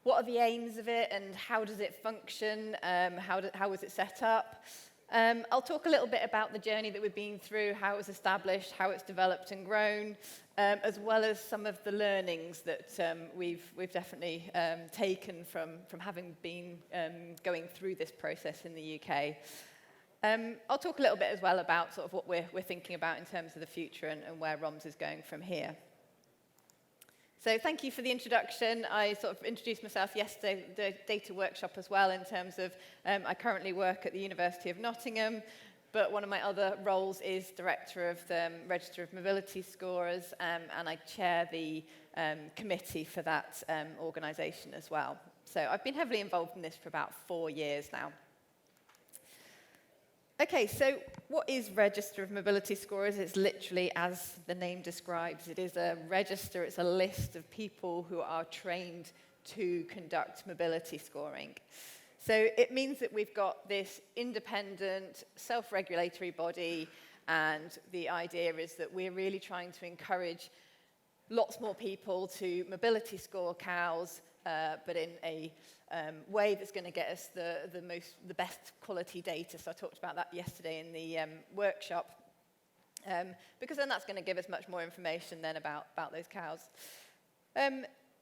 what are the aims of it and how does it function, how was it set up. I'll talk a little bit about the journey that we've been through, how it was established, how it's developed and grown, as well as some of the learnings that we've definitely taken from having been going through this process in the UK. I'll talk a little bit as well about sort of what we're thinking about in terms of the future and where ROMS is going from here. So thank you for the introduction. I sort of introduced myself yesterday, the data workshop as well, in terms of I currently work at the University of Nottingham, but one of my other roles is Director of the Register of Mobility Scorers, and I chair the committee for that organisation as well. So I've been heavily involved in this for about 4 years now. Okay, so what is Register of Mobility Scorers? It's literally, as the name describes, it is a register, it's a list of people who are trained to conduct mobility scoring. So it means that we've got this independent, self-regulatory body, and the idea is that we're really trying to encourage lots more people to mobility score cows, but in a way that's going to get us the best quality data. So I talked about that yesterday in the workshop. because then that's going to give us much more information then about those cows.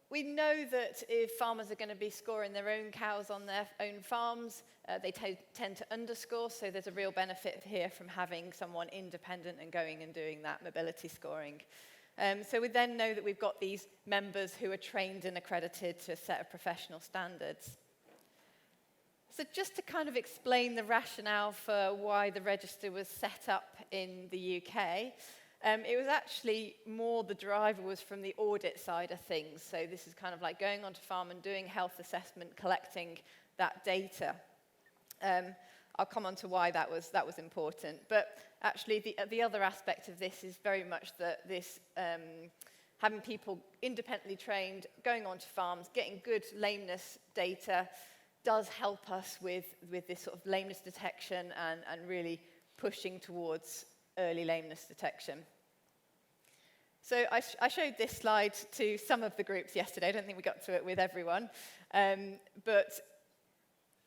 We know that if farmers are going to be scoring their own cows on their own farms, they tend to underscore, so there's a real benefit here from having someone independent and going and doing that mobility scoring. So we then know that we've got these members who are trained and accredited to a set of professional standards. So just to kind of explain the rationale for why the register was set up in the UK, it was actually more the driver was from the audit side of things. So this is kind of like going onto farm and doing health assessment, collecting that data. I'll come on to why that was important. But actually, the other aspect of this is very much that this having people independently trained, going onto farms, getting good lameness data does help us with this sort of lameness detection and really pushing towards early lameness detection. So I showed this slide to some of the groups yesterday. I don't think we got to it with everyone. But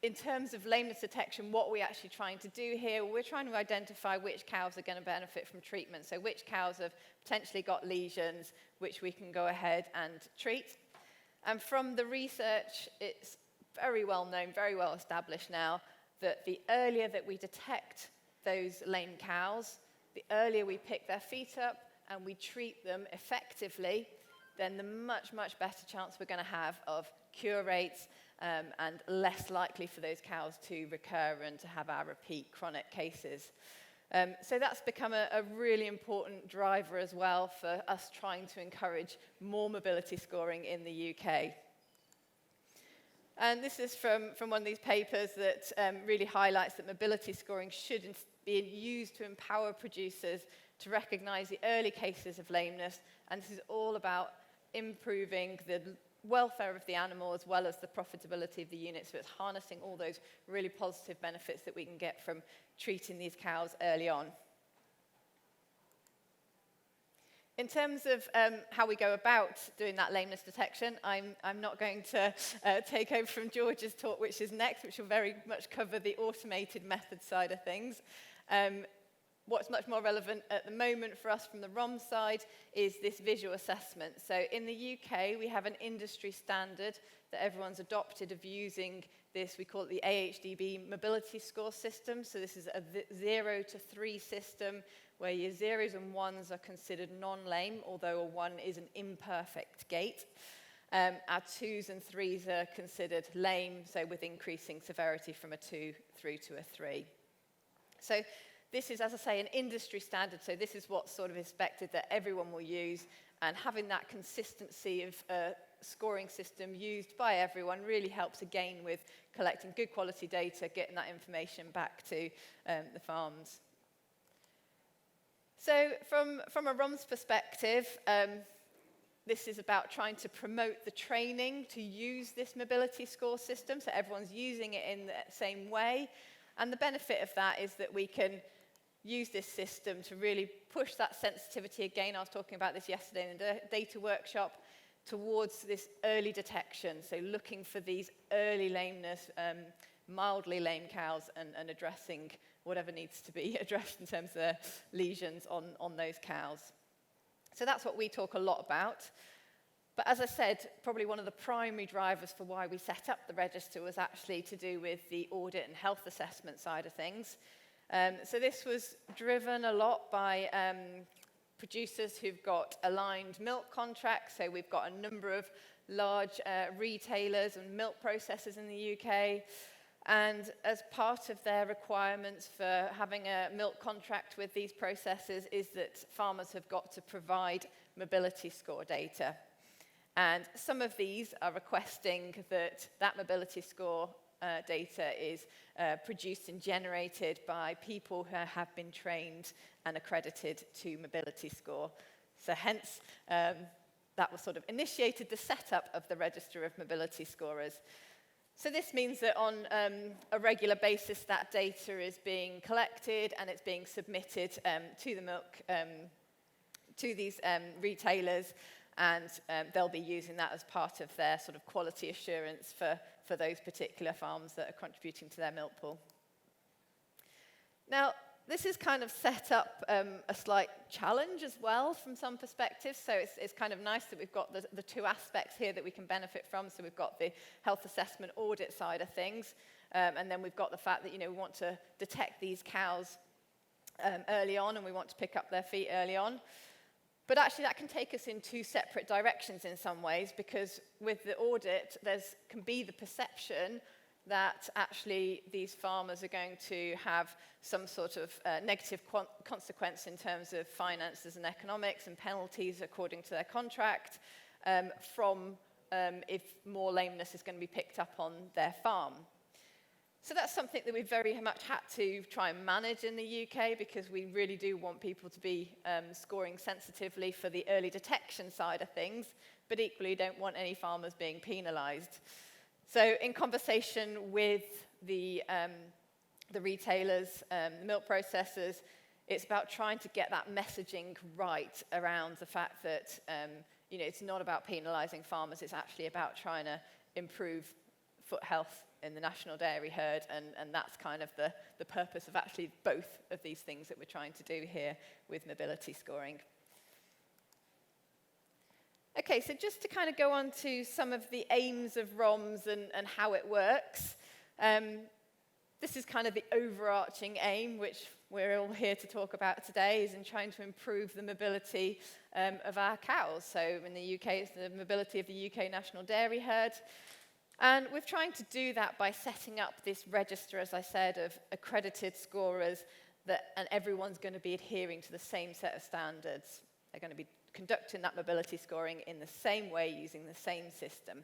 in terms of lameness detection, what we're actually trying to do here, we're trying to identify which cows are going to benefit from treatment. So which cows have potentially got lesions, which we can go ahead and treat. And from the research, it's very well known, very well established now, that the earlier that we detect those lame cows, the earlier we pick their feet up and we treat them effectively, then the much, much better chance we're going to have of cure rates and less likely for those cows to recur and to have our repeat chronic cases. So that's become a really important driver as well for us trying to encourage more mobility scoring in the UK. And this is from one of these papers that really highlights that mobility scoring should be used to empower producers to recognise the early cases of lameness. And this is all about improving the welfare of the animal as well as the profitability of the unit. So it's harnessing all those really positive benefits that we can get from treating these cows early on. In terms of how we go about doing that lameness detection, I'm not going to take over from George's talk, which is next, which will very much cover the automated method side of things. What's much more relevant at the moment for us from the ROM side is this visual assessment. So in the UK, we have an industry standard that everyone's adopted of using this, we call it the AHDB mobility score system. So this is a 0 to 3 system where your 0s and 1s are considered non-lame, although a 1 is an imperfect gait. Our 2s and 3s are considered lame, so with increasing severity from a 2 through to a 3. So this is, as I say, an industry standard, so this is what's sort of expected that everyone will use, and having that consistency of scoring system used by everyone really helps again with collecting good quality data, getting that information back to the farms. So from a ROMS perspective, this is about trying to promote the training to use this mobility score system, so everyone's using it in the same way. And the benefit of that is that we can use this system to really push that sensitivity. Again, I was talking about this yesterday in the data workshop, towards this early detection, so looking for these early lameness, mildly lame cows and addressing whatever needs to be addressed in terms of lesions on those cows. So that's what we talk a lot about. But as I said, probably one of the primary drivers for why we set up the register was actually to do with the audit and health assessment side of things. So this was driven a lot by producers who've got aligned milk contracts. So we've got a number of large retailers and milk processors in the UK. And as part of their requirements for having a milk contract with these processors is that farmers have got to provide mobility score data. And some of these are requesting that that mobility score data is produced and generated by people who have been trained and accredited to mobility score. So hence, that was sort of initiated the setup of the Register of Mobility Scorers. So this means that on a regular basis, that data is being collected and it's being submitted to the milk, to these retailers, and they'll be using that as part of their sort of quality assurance for those particular farms that are contributing to their milk pool. Now, this is kind of set up a slight challenge as well from some perspectives. So it's kind of nice that we've got the two aspects here that we can benefit from. So we've got the health assessment audit side of things, and then we've got the fact that, we want to detect these cows early on, and we want to pick up their feet early on. But actually that can take us in two separate directions in some ways, because with the audit, can be the perception that actually these farmers are going to have some sort of negative consequence in terms of finances and economics and penalties according to their contract from if more lameness is going to be picked up on their farm. So that's something that we've very much had to try and manage in the UK, because we really do want people to be scoring sensitively for the early detection side of things, but equally don't want any farmers being penalised. So in conversation with the retailers, the milk processors, it's about trying to get that messaging right around the fact that it's not about penalising farmers, it's actually about trying to improve foot health in the national dairy herd, and that's kind of the purpose of actually both of these things that we're trying to do here with mobility scoring. Okay, so just to kind of go on to some of the aims of ROMS and how it works. This is kind of the overarching aim, which we're all here to talk about today, is in trying to improve the mobility of our cows. So in the UK, it's the mobility of the UK national dairy herd. And we're trying to do that by setting up this register, as I said, of accredited scorers, and everyone's going to be adhering to the same set of standards. They're going to be conducting that mobility scoring in the same way, using the same system.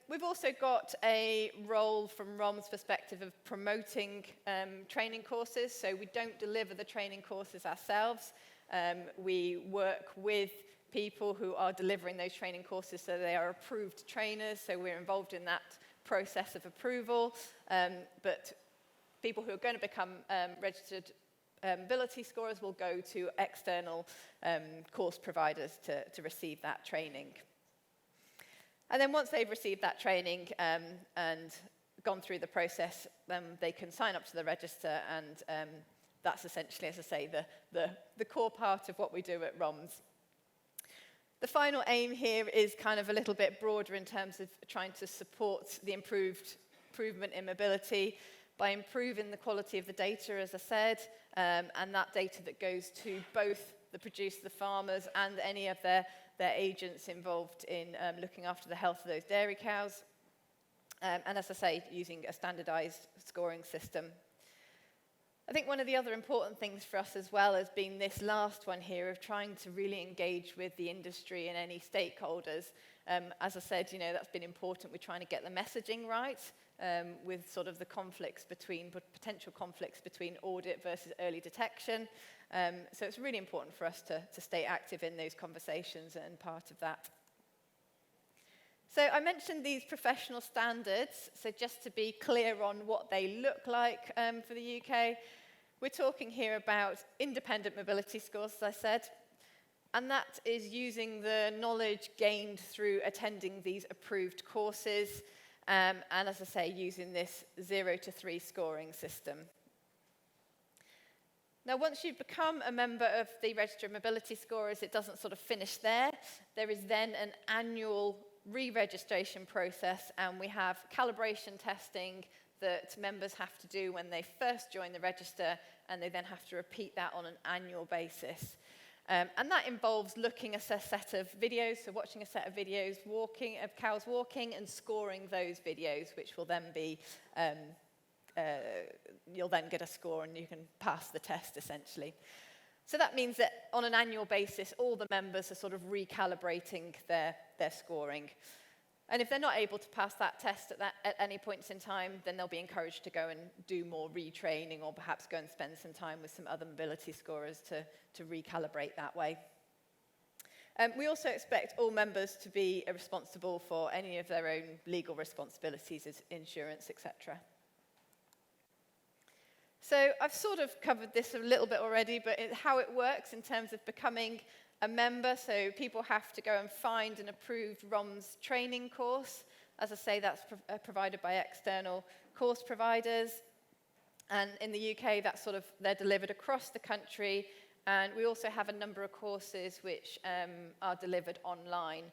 We've also got a role from ROM's perspective of promoting training courses. So we don't deliver the training courses ourselves. We work with people who are delivering those training courses, so they are approved trainers, so we're involved in that process of approval. But people who are going to become registered mobility scorers will go to external course providers to receive that training. And then once they've received that training and gone through the process, they can sign up to the register, and that's essentially, as I say, the core part of what we do at ROMS. The final aim here is kind of a little bit broader in terms of trying to support the improvement in mobility by improving the quality of the data, as I said, and that data that goes to both the producers, the farmers, and any of their agents involved in looking after the health of those dairy cows. And as I say, using a standardized scoring system. I think one of the other important things for us as well has been this last one here of trying to really engage with the industry and any stakeholders. As I said, that's been important. We're trying to get the messaging right with sort of the potential conflicts between audit versus early detection. So it's really important for us to stay active in those conversations and part of that. So I mentioned these professional standards. So just to be clear on what they look like for the UK, we're talking here about independent mobility scores, as I said, and that is using the knowledge gained through attending these approved courses, and as I say, using this 0 to 3 scoring system. Now, once you've become a member of the Register of Mobility Scorers, it doesn't sort of finish there. There is then an annual re-registration process, and we have calibration testing that members have to do when they first join the register, and they then have to repeat that on an annual basis. And that involves looking at a set of videos, so watching a set of videos of cows walking and scoring those videos, which will then be, you'll then get a score and you can pass the test essentially. So that means that on an annual basis, all the members are sort of recalibrating their scoring. And if they're not able to pass that test at any points in time, then they'll be encouraged to go and do more retraining, or perhaps go and spend some time with some other mobility scorers to recalibrate that way. We also expect all members to be responsible for any of their own legal responsibilities, as insurance, etc. So I've sort of covered this a little bit already, but how it works in terms of becoming a member. So people have to go and find an approved ROMS training course. As I say, that's provided by external course providers. And in the UK, they're delivered across the country, and we also have a number of courses which are delivered online.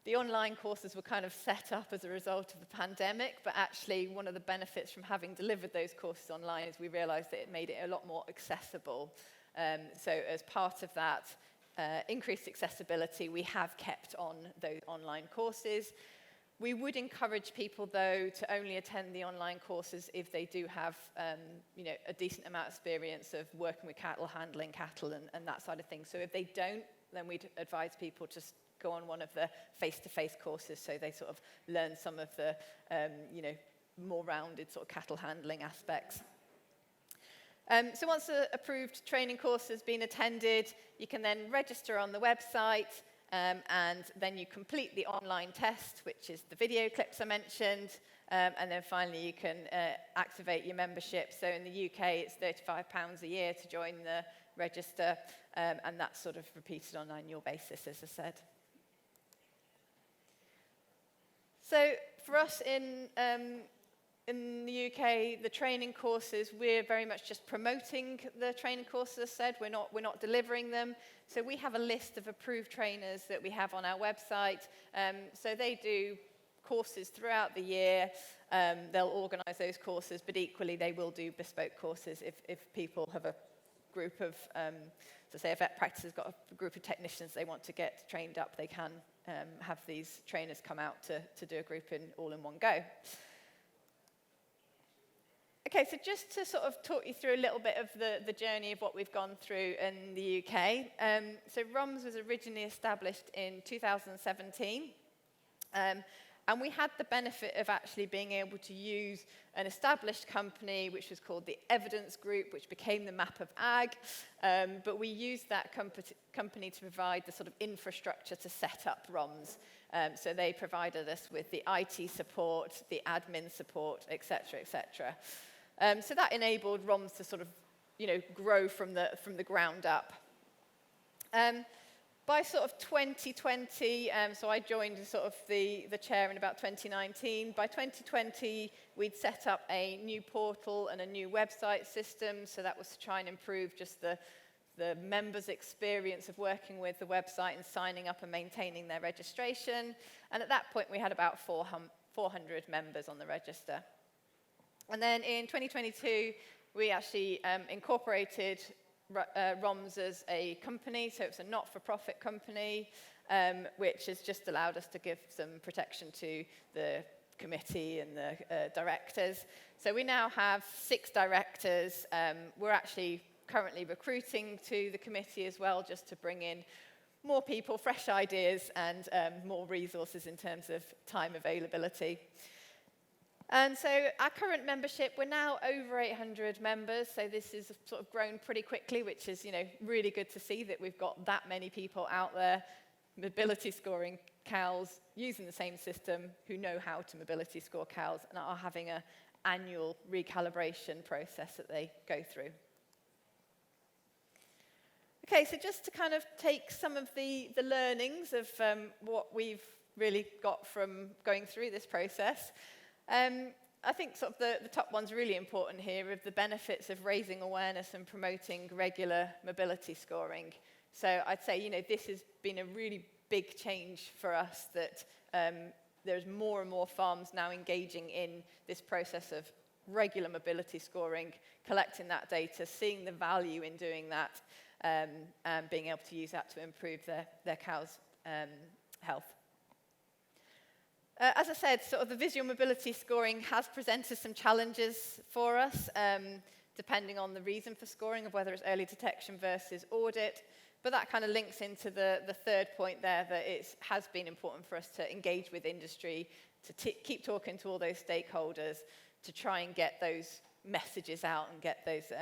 The online courses were kind of set up as a result of the pandemic, but actually one of the benefits from having delivered those courses online is we realized that it made it a lot more accessible. So as part of that increased accessibility, we have kept on those online courses. We would encourage people, though, to only attend the online courses if they do have a decent amount of experience of working with cattle, handling cattle, and that side of things. So if they don't, then we'd advise people to go on one of the face-to-face courses so they sort of learn some of the more rounded sort of cattle handling aspects. So once the approved training course has been attended, you can then register on the website, and then you complete the online test, which is the video clips I mentioned, and then finally you can activate your membership. So in the UK, it's £35 a year to join the register, and that's sort of repeated on an annual basis, as I said. So for us in the UK, the training courses, we're very much just promoting the training courses, as I said. We're not delivering them. So we have a list of approved trainers that we have on our website. So they do courses throughout the year. They'll organise those courses, but equally they will do bespoke courses if people have a group of, so say a vet practice has got a group of technicians they want to get trained up, they can have these trainers come out to do a group all in one go. Okay, so just to sort of talk you through a little bit of the journey of what we've gone through in the UK. So ROMS was originally established in 2017. And we had the benefit of actually being able to use an established company, which was called the Evidence Group, which became the Map of Ag. But we used that company to provide the sort of infrastructure to set up ROMS. So they provided us with the IT support, the admin support, et cetera, et cetera. So that enabled ROMS to sort of, grow from the ground up. By sort of 2020, so I joined sort of the chair in about 2019. By 2020, we'd set up a new portal and a new website system. So that was to try and improve just the members' experience of working with the website and signing up and maintaining their registration. And at that point, we had about 400 members on the register. And then in 2022, we actually incorporated ROMS as a company, so it's a not-for-profit company, which has just allowed us to give some protection to the committee and the directors. So we now have 6 directors. We're actually currently recruiting to the committee as well, just to bring in more people, fresh ideas, and more resources in terms of time availability. And so our current membership, we're now over 800 members, so this has sort of grown pretty quickly, which is, really good to see that we've got that many people out there mobility scoring cows using the same system who know how to mobility score cows and are having an annual recalibration process that they go through. Okay, so just to kind of take some of the learnings of what we've really got from going through this process. I think sort of the top one's really important here of the benefits of raising awareness and promoting regular mobility scoring. So I'd say, this has been a really big change for us that there's more and more farms now engaging in this process of regular mobility scoring, collecting that data, seeing the value in doing that, and being able to use that to improve their cows' health. As I said, sort of the visual mobility scoring has presented some challenges for us, depending on the reason for scoring, of whether it's early detection versus audit. But that kind of links into the third point there, that it has been important for us to engage with industry, to keep talking to all those stakeholders, to try and get those messages out and get those,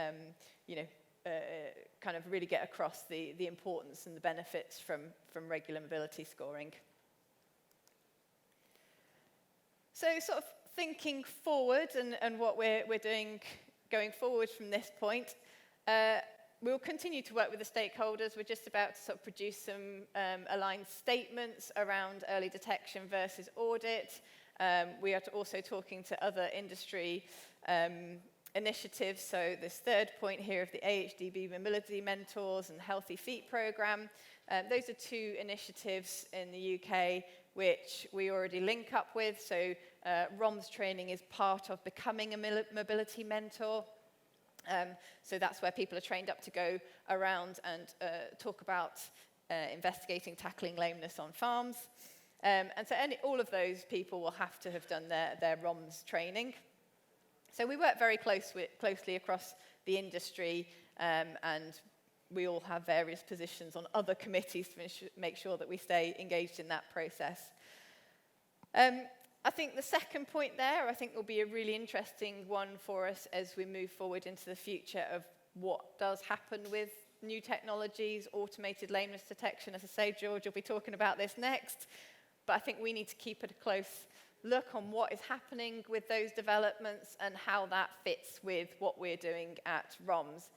kind of really get across the importance and the benefits from regular mobility scoring. So sort of thinking forward and what we're doing going forward from this point, we'll continue to work with the stakeholders. We're just about to sort of produce some aligned statements around early detection versus audit. We are also talking to other industry initiatives. So this third point here of the AHDB Mobility Mentors and Healthy Feet Programme. Those are two initiatives in the UK which we already link up with. So ROMS training is part of becoming a mobility mentor. So that's where people are trained up to go around and talk about investigating, tackling lameness on farms. And so all of those people will have to have done their ROMS training. So we work very closely across the industry, and we all have various positions on other committees to make sure that we stay engaged in that process. I think the second point there, I think will be a really interesting one for us as we move forward into the future of what does happen with new technologies, automated lameness detection. As I say, George will be talking about this next. But I think we need to keep a close look on what is happening with those developments and how that fits with what we're doing at ROMS.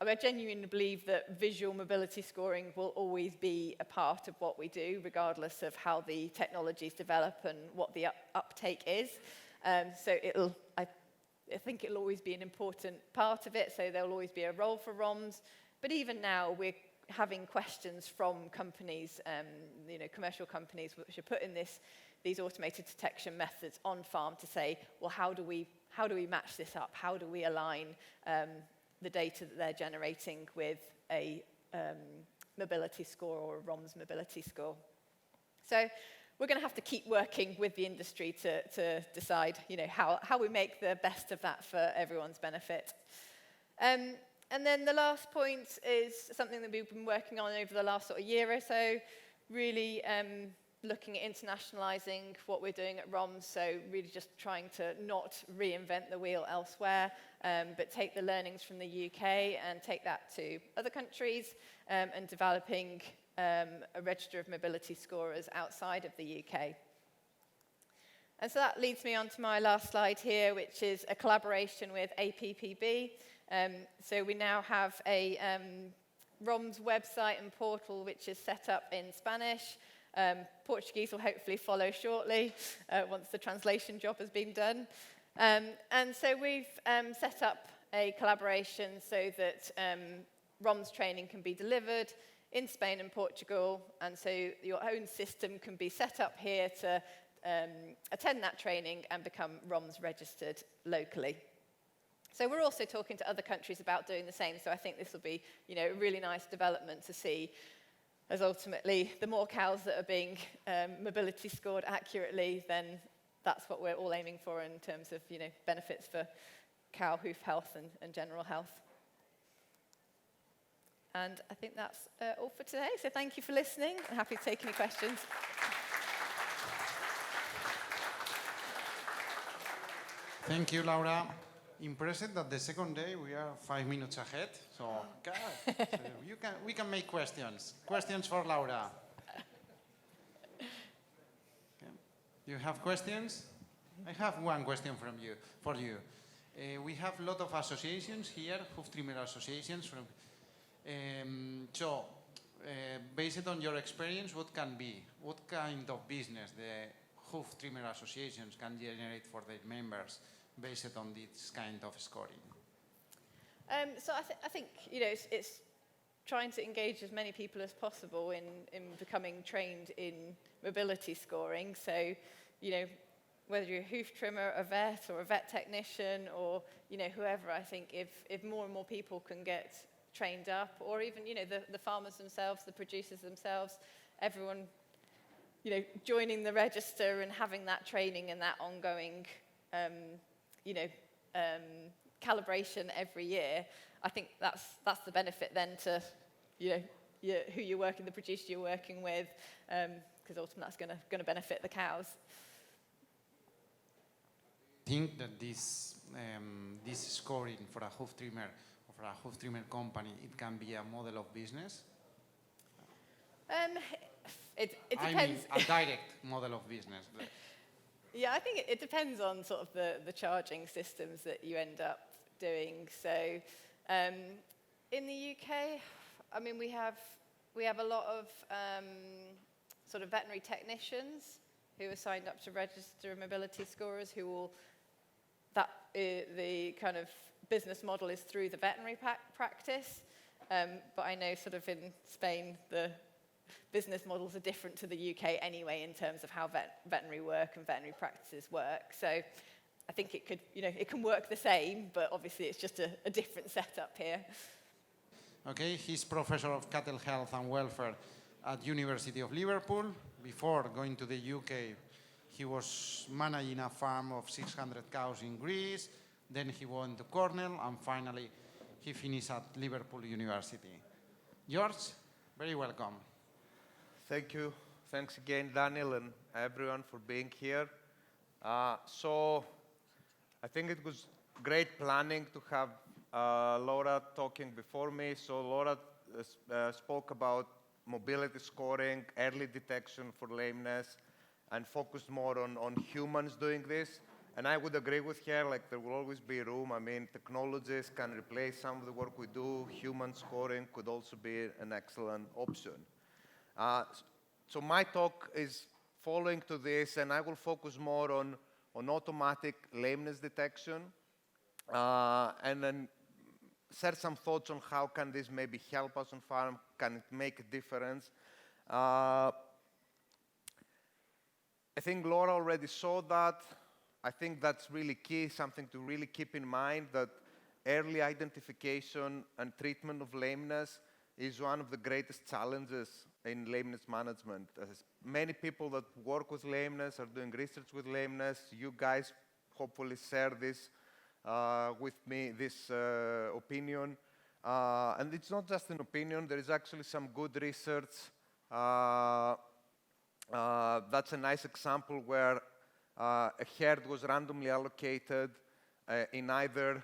I genuinely believe that visual mobility scoring will always be a part of what we do, regardless of how the technologies develop and what the uptake is. So I think it'll always be an important part of it, so there'll always be a role for ROMS. But even now, we're having questions from companies, commercial companies which are putting these automated detection methods on farm to say, well, how do we match this up? How do we align the data that they're generating with a mobility score or a ROMS mobility score? So we're going to have to keep working with the industry to decide, how we make the best of that for everyone's benefit. And then the last point is something that we've been working on over the last sort of year or so, really looking at internationalizing what we're doing at ROMS, so really just trying to not reinvent the wheel elsewhere, but take the learnings from the UK and take that to other countries, and developing a register of mobility scorers outside of the UK. And so that leads me on to my last slide here, which is a collaboration with APPB. So we now have a ROMS website and portal which is set up in Spanish. Portuguese will hopefully follow shortly once the translation job has been done. And so we've set up a collaboration so that ROMS training can be delivered in Spain and Portugal, and so your own system can be set up here to attend that training and become ROMS registered locally. So we're also talking to other countries about doing the same, so I think this will be, a really nice development to see, as ultimately the more cows that are being mobility scored accurately, then that's what we're all aiming for in terms of, benefits for cow hoof health and general health. And I think that's all for today, so thank you for listening. I'm happy to take any questions. Thank you, Laura. Impressed that the second day we are 5 minutes ahead. So, we can make questions. Questions for Laura. Okay. You have questions? I have one question for you. We have a lot of associations here, hoof trimmer associations. Based on your experience, what kind of business the hoof trimmer associations can generate for their members based on this kind of scoring? So I think it's trying to engage as many people as possible in becoming trained in mobility scoring. So whether you're a hoof trimmer, a vet, or a vet technician, or whoever, I think if more and more people can get trained up, or even the farmers themselves, the producers themselves, everyone joining the register and having that training and that ongoing calibration every year, I think that's the benefit then to who you're working, the producer you're working with, because ultimately that's going to benefit the cows. I think that this scoring for a hoof trimmer or for a hoof trimmer company, it can be a model of business. It depends. I mean, a direct model of business. Yeah, I think it depends on sort of the charging systems that you end up doing. So in the UK, I mean, we have a lot of sort of veterinary technicians who are signed up to register mobility scorers, who will, that the kind of business model is through the veterinary practice. But I know sort of in Spain, the business models are different to the UK anyway in terms of how veterinary work and veterinary practices work. So I think it could, it can work the same, but obviously it's just a different setup here. Okay, he's professor of cattle health and welfare at University of Liverpool. Before going to the UK, he was managing a farm of 600 cows in Greece. Then he went to Cornell, and finally he finished at Liverpool University. George, very welcome. Thank you. Thanks again, Daniel, and everyone for being here. So I think it was great planning to have Laura talking before me. So Laura spoke about mobility scoring, early detection for lameness, and focused more on humans doing this. And I would agree with her, like there will always be room. I mean, technologies can replace some of the work we do. Human scoring could also be an excellent option. So my talk is following to this, and I will focus more on automatic lameness detection, and then share some thoughts on how can this maybe help us on farm, can it make a difference. I think Laura already saw that. I think that's really key, something to really keep in mind, that early identification and treatment of lameness is one of the greatest challenges in lameness management. Many people that work with lameness are doing research with lameness. You guys hopefully share this with me, this opinion. And it's not just an opinion, there is actually some good research. That's a nice example where a herd was randomly allocated in either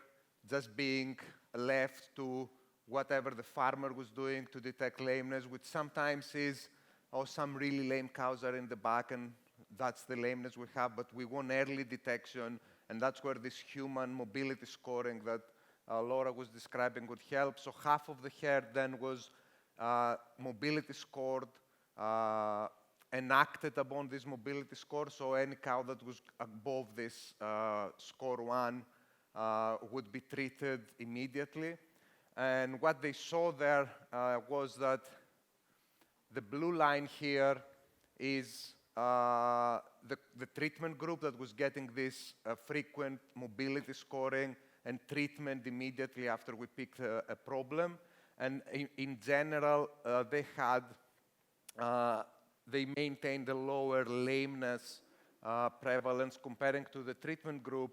just being left to whatever the farmer was doing to detect lameness, which sometimes is, oh, some really lame cows are in the back and that's the lameness we have, but we want early detection, and that's where this human mobility scoring that Laura was describing would help. So half of the herd then was mobility scored, enacted upon this mobility score, so any cow that was above this score 1 would be treated immediately. And what they saw there was that the blue line here is the treatment group that was getting this frequent mobility scoring and treatment immediately after we picked a problem. And in general, they maintained a lower lameness prevalence comparing to the treatment group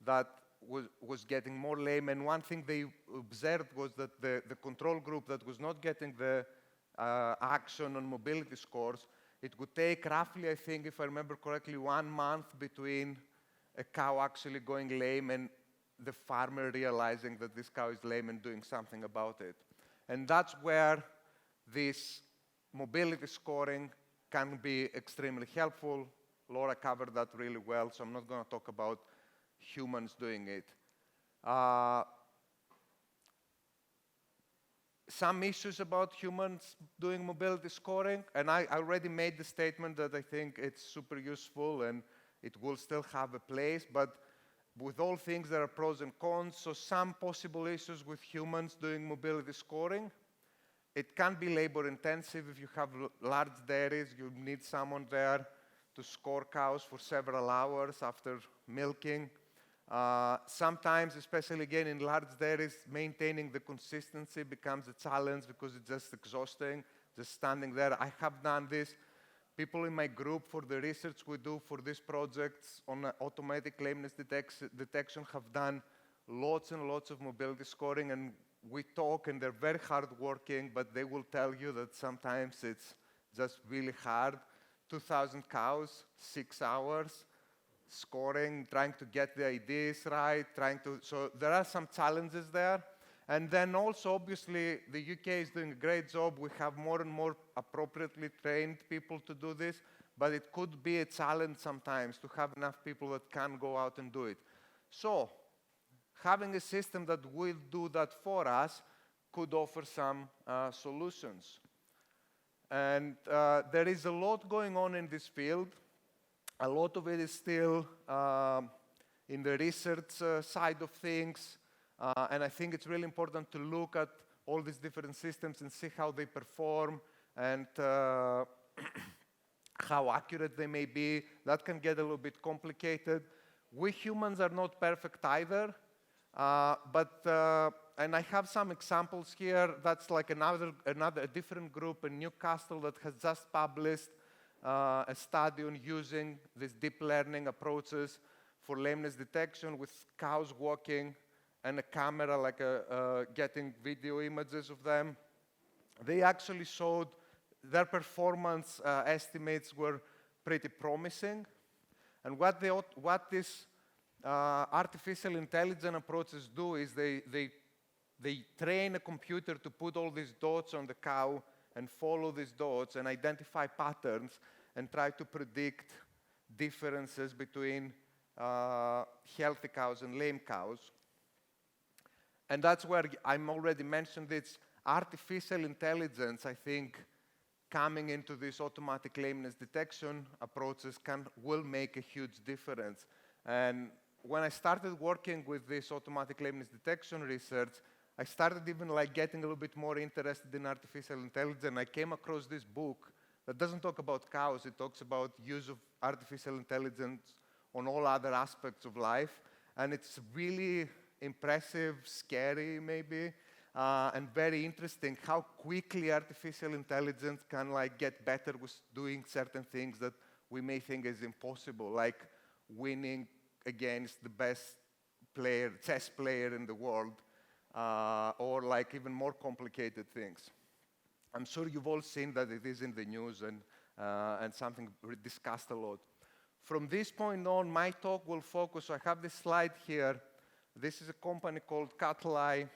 that was getting more lame. And one thing they observed was that the control group that was not getting the action on mobility scores, it would take roughly, I think, if I remember correctly, 1 month between a cow actually going lame and the farmer realizing that this cow is lame and doing something about it. And that's where this mobility scoring can be extremely helpful. Laura covered that really well, so I'm not going to talk about humans doing it. Some issues about humans doing mobility scoring, and I already made the statement that I think it's super useful and it will still have a place, but with all things there are pros and cons. So some possible issues with humans doing mobility scoring. It can be labor intensive. If you have large dairies, you need someone there to score cows for several hours after milking. Sometimes, especially again in large dairies, maintaining the consistency becomes a challenge because it's just exhausting, just standing there. I have done this. People in my group for the research we do for these projects on automatic lameness detection have done lots and lots of mobility scoring, and we talk and they're very hardworking, but they will tell you that sometimes it's just really hard. 2,000 cows, 6 hours, scoring, trying to get the IDs right, so there are some challenges there. And then also, obviously, the UK is doing a great job. We have more and more appropriately trained people to do this, but it could be a challenge sometimes to have enough people that can go out and do it. So having a system that will do that for us could offer some solutions. And there is a lot going on in this field. A lot of it is still in the research side of things. And I think it's really important to look at all these different systems and see how they perform and how accurate they may be. That can get a little bit complicated. We humans are not perfect either, and I have some examples here. That's like a different group in Newcastle that has just published a study on using these deep learning approaches for lameness detection with cows walking and a camera, like getting video images of them. They actually showed their performance estimates were pretty promising. And what these artificial intelligence approaches do is they train a computer to put all these dots on the cow and follow these dots and identify patterns and try to predict differences between healthy cows and lame cows. And that's where I'm already mentioned it's artificial intelligence, I think, coming into this automatic lameness detection approaches will make a huge difference. And when I started working with this automatic lameness detection research, I started even like getting a little bit more interested in artificial intelligence. I came across this book that doesn't talk about cows, it talks about use of artificial intelligence on all other aspects of life. And it's really impressive, scary maybe, and very interesting how quickly artificial intelligence can like get better with doing certain things that we may think is impossible, like winning against the best chess player in the world, or like even more complicated things. I'm sure you've all seen that it is in the news and something discussed a lot. From this point on, my talk will focus, so I have this slide here. This is a company called Katarzyna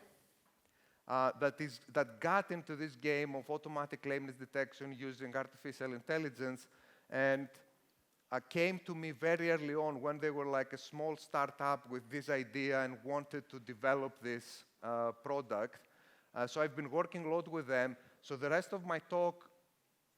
that got into this game of automatic lameness detection using artificial intelligence and came to me very early on when they were like a small startup with this idea and wanted to develop this product. So I've been working a lot with them. So the rest of my talk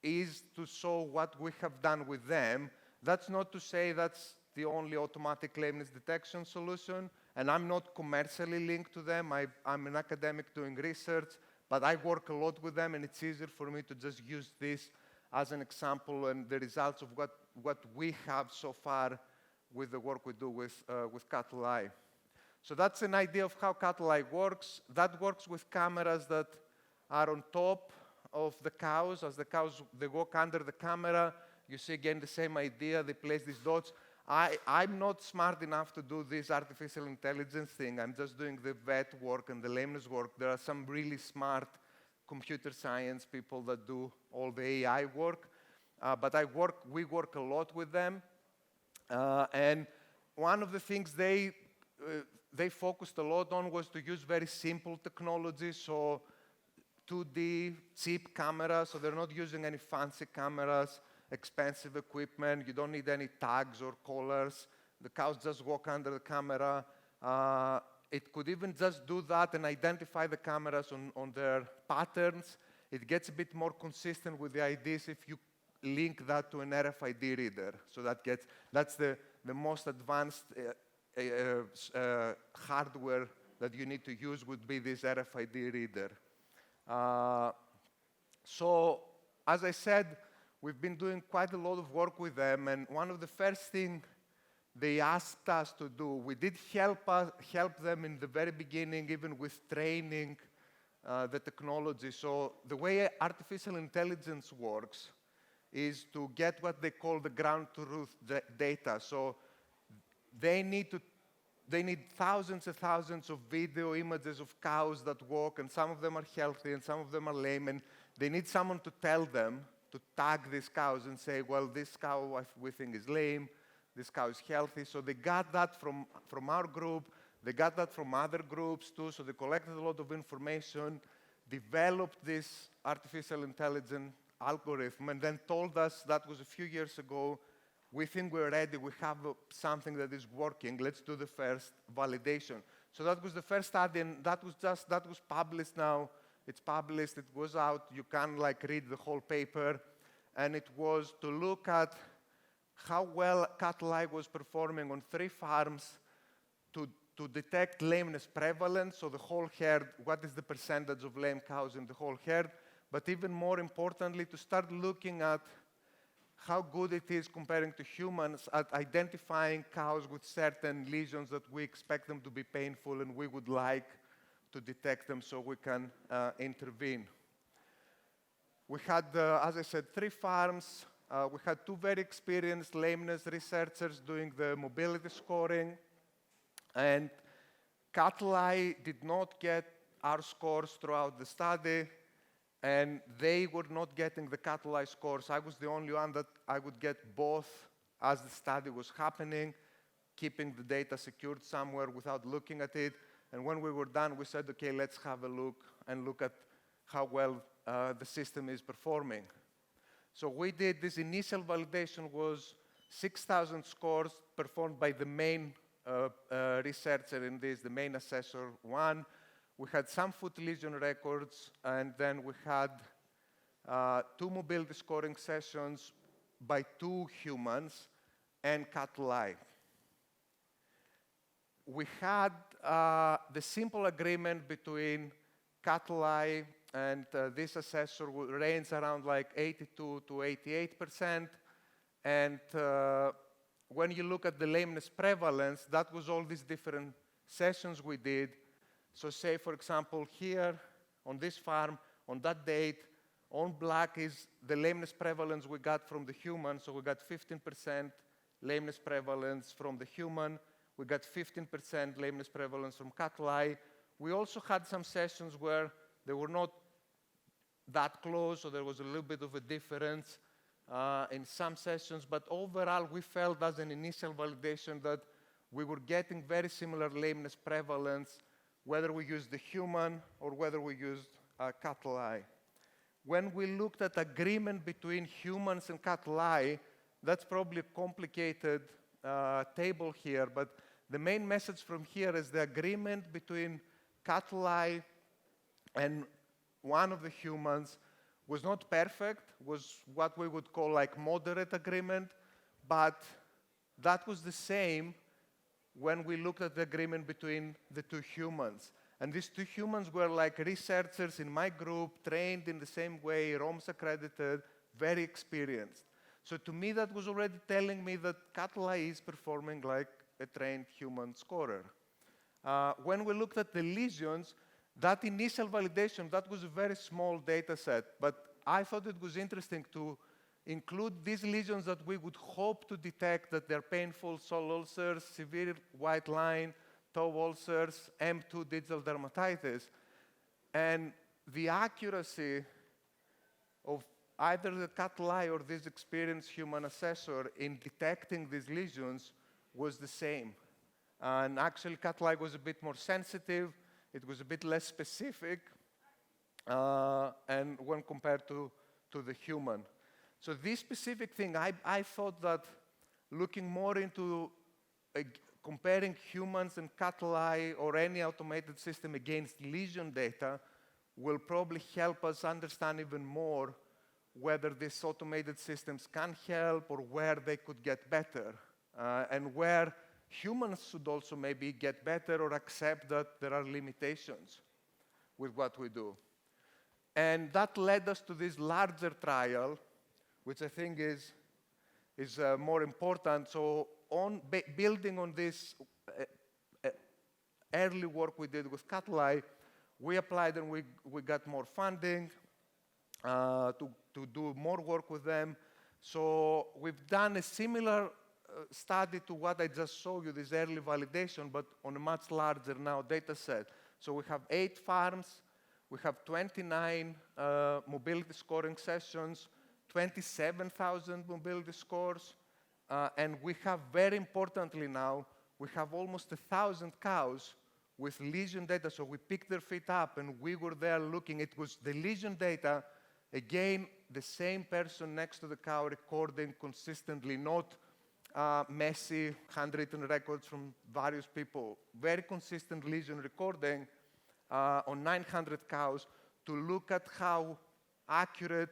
is to show what we have done with them. That's not to say that's the only automatic lameness detection solution, and I'm not commercially linked to them. I'm an academic doing research, but I work a lot with them, and it's easier for me to just use this as an example and the results of what we have so far with the work we do with Katarzyna. So that's an idea of how Katarzyna works. That works with cameras that are on top of the cows. As the cows, they walk under the camera. You see again the same idea. They place these dots. I'm not smart enough to do this artificial intelligence thing. I'm just doing the vet work and the lameness work. There are some really smart computer science people that do all the AI work. But we work a lot with them. And one of the things they focused a lot on was to use very simple technology. So 2D, cheap cameras. So they're not using any fancy cameras, expensive equipment. You don't need any tags or collars. The cows just walk under the camera. It could even just do that and identify the cameras on their patterns. It gets a bit more consistent with the ideas if you link that to an RFID reader. So that's the most advanced hardware that you need to use would be this RFID reader. So as I said, we've been doing quite a lot of work with them, and one of the first things they asked us to do, we did help them in the very beginning, even with training the technology. So the way artificial intelligence works is to get what they call the ground truth data. So they need thousands and thousands of video images of cows that walk, and some of them are healthy and some of them are lame, and they need someone to tell them, to tag these cows and say, well, this cow we think is lame, this cow is healthy. So they got that from our group. They got that from other groups too. So they collected a lot of information, developed this artificial intelligence algorithm, and then told us, that was a few years ago, we think we're ready, we have something that is working, let's do the first validation. So that was the first study, and that was published now. It's published, it was out, you can like read the whole paper, and it was to look at how well Katarzyna was performing on 3 farms to detect lameness prevalence, so the whole herd, what is the percentage of lame cows in the whole herd, but even more importantly, to start looking at how good it is comparing to humans at identifying cows with certain lesions that we expect them to be painful and we would like to detect them so we can intervene. We had, as I said, 3 farms. We had 2 very experienced lameness researchers doing the mobility scoring. And cattle eye did not get our scores throughout the study, and they were not getting the cattle eye scores. I was the only one that I would get both as the study was happening, keeping the data secured somewhere without looking at it. And when we were done, we said, okay, let's have a look and look at how well the system is performing. So we did this initial validation was 6,000 scores performed by the main researcher in this, the main assessor 1. We had some foot lesion records, and then we had 2 mobility scoring sessions by 2 humans and cattle eye. We had the simple agreement between cattle eye and this assessor would range around like 82 to 88%. And when you look at the lameness prevalence, that was all these different sessions we did. So say, for example, here on this farm, on that date, on black is the lameness prevalence we got from the human. So we got 15% lameness prevalence from the human. We got 15% lameness prevalence from cattle eye. We also had some sessions where they were not that close, so there was a little bit of a difference in some sessions. But overall, we felt as an initial validation that we were getting very similar lameness prevalence, whether we used the human or whether we used cattle eye. When we looked at agreement between humans and cattle eye, that's probably a complicated table here, but the main message from here is the agreement between cattle eye and one of the humans was not perfect, was what we would call like moderate agreement, but that was the same when we looked at the agreement between the 2 humans. And these 2 humans were like researchers in my group, trained in the same way, ROMS accredited, very experienced. So to me, that was already telling me that cattle eye is performing like a trained human scorer. When we looked at the lesions, that initial validation, that was a very small data set, but I thought it was interesting to include these lesions that we would hope to detect that they're painful, sole ulcers, severe white line, toe ulcers, M2 digital dermatitis. And the accuracy of either the cattle eye or this experienced human assessor in detecting these lesions was the same. And actually, cattle eye was a bit more sensitive. It was a bit less specific, and when compared to the human. So this specific thing, I thought that looking more into comparing humans and cattle eye or any automated system against lesion data will probably help us understand even more whether these automated systems can help or where they could get better, and where humans should also maybe get better or accept that there are limitations with what we do. And that led us to this larger trial, which I think is more important. So building on this early work we did with cattle eye, we applied and we got more funding to do more work with them. So we've done a similar study to what I just showed you, this early validation, but on a much larger now data set. So we have 8 farms, we have 29 mobility scoring sessions, 27,000 mobility scores, and we have, very importantly now, we have almost 1,000 cows with lesion data. So we picked their feet up and we were there looking. It was the lesion data, again, the same person next to the cow recording consistently, not messy, handwritten records from various people. Very consistent lesion recording on 900 cows to look at how accurate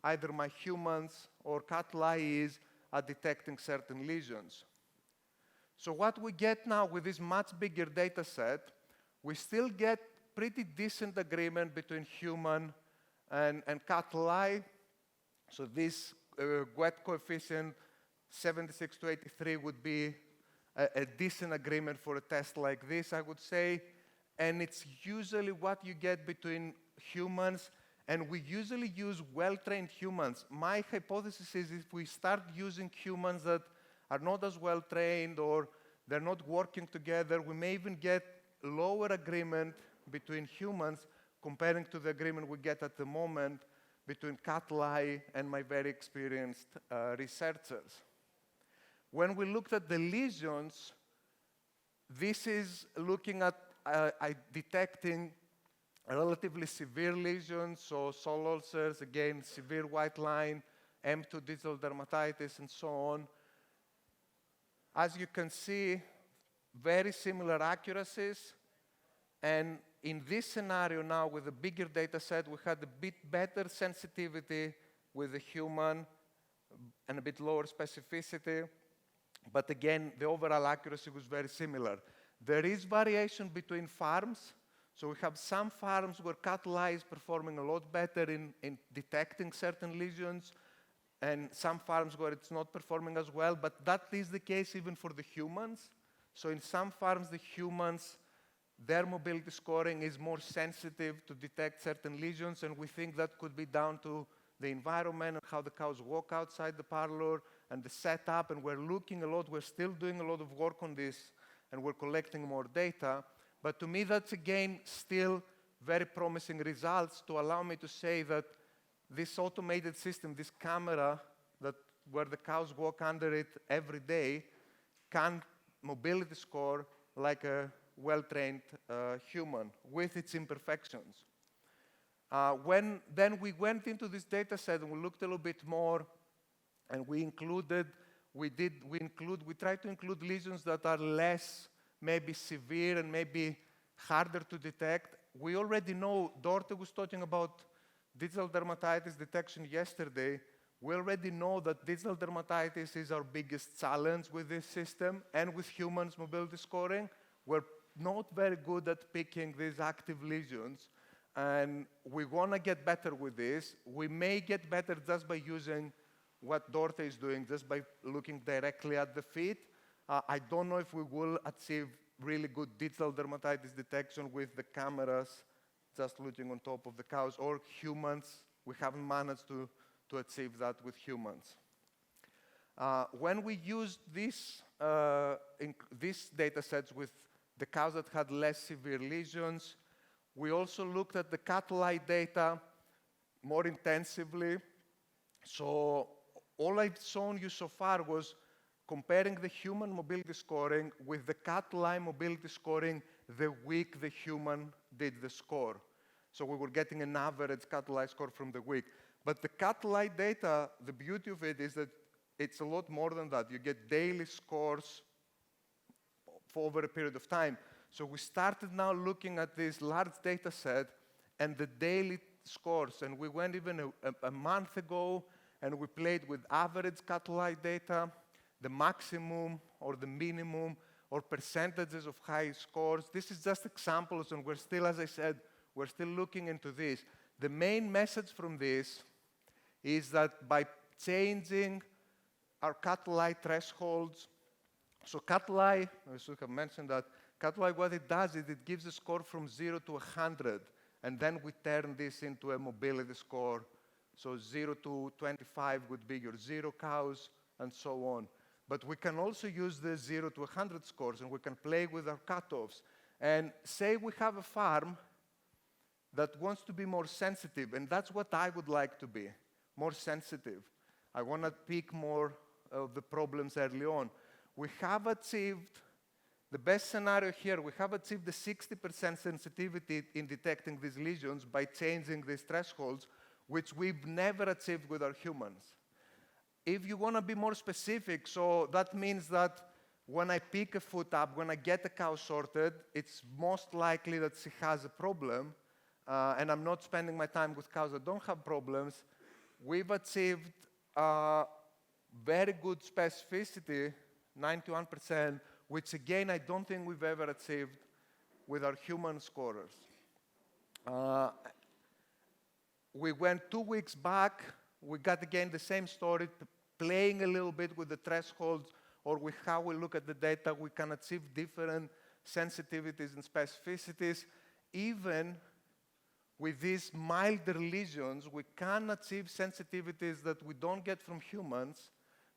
either my humans or cattle eye is at detecting certain lesions. So what we get now with this much bigger data set, we still get pretty decent agreement between human and cattle eye. So this wet coefficient, 76 to 83, would be a decent agreement for a test like this, I would say. And it's usually what you get between humans, and we usually use well-trained humans. My hypothesis is if we start using humans that are not as well-trained or they're not working together, we may even get lower agreement between humans comparing to the agreement we get at the moment between cattle eye and my very experienced researchers. When we looked at the lesions, this is looking at detecting relatively severe lesions, so soil ulcers, again, severe white line, M2 digital dermatitis, and so on. As you can see, very similar accuracies. And in this scenario now, with a bigger data set, we had a bit better sensitivity with the human and a bit lower specificity. But again, the overall accuracy was very similar. There is variation between farms. So we have some farms where cattle eye is performing a lot better in detecting certain lesions, and some farms where it's not performing as well. But that is the case even for the humans. So in some farms, the humans, their mobility scoring is more sensitive to detect certain lesions, and we think that could be down to the environment and how the cows walk outside the parlor and the setup, and we're looking a lot, we're still doing a lot of work on this, and we're collecting more data. But to me, that's again still very promising results to allow me to say that this automated system, this camera where the cows walk under it every day, can mobility score like a well-trained human with its imperfections. When then we went into this data set and we looked a little bit more, and we tried to include lesions that are less maybe severe and maybe harder to detect. We already know, Dorte was talking about digital dermatitis detection yesterday. We already know that digital dermatitis is our biggest challenge with this system and with humans mobility scoring. We're not very good at picking these active lesions, and we want to get better with this. We may get better just by using what Dorte is doing, just by looking directly at the feet. I don't know if we will achieve really good digital dermatitis detection with the cameras just looking on top of the cows, or humans. We haven't managed to achieve that with humans. When we used these data sets with the cows that had less severe lesions, we also looked at the cattle eye data more intensively. So all I've shown you so far was comparing the human mobility scoring with the cattle eye mobility scoring the week the human did the score. So we were getting an average cattle eye score from the week. But the cattle eye data, the beauty of it is that it's a lot more than that. You get daily scores for over a period of time. So we started now looking at this large data set and the daily scores. And we went even a month ago and we played with average cattle eye data, the maximum or the minimum or percentages of high scores. This is just examples, and we're still, as I said, we're still looking into this. The main message from this is that by changing our cattle eye thresholds, so cattle eye, I should have mentioned that, cattle eye, what it does is it gives a score from 0 to 100, and then we turn this into a mobility score. So 0 to 25 would be your 0 cows, and so on. But we can also use the 0 to 100 scores, and we can play with our cutoffs. And say we have a farm that wants to be more sensitive, and that's what I would like to be, more sensitive. I want to pick more of the problems early on. We have achieved, the best scenario here, we have achieved the 60% sensitivity in detecting these lesions by changing these thresholds, which we've never achieved with our humans. If you want to be more specific, so that means that when I pick a foot up, when I get a cow sorted, it's most likely that she has a problem, and I'm not spending my time with cows that don't have problems. We've achieved very good specificity, 91%, which again, I don't think we've ever achieved with our human scorers. We went 2 weeks back, we got again the same story, playing a little bit with the thresholds or with how we look at the data, we can achieve different sensitivities and specificities. Even with these milder lesions, we can achieve sensitivities that we don't get from humans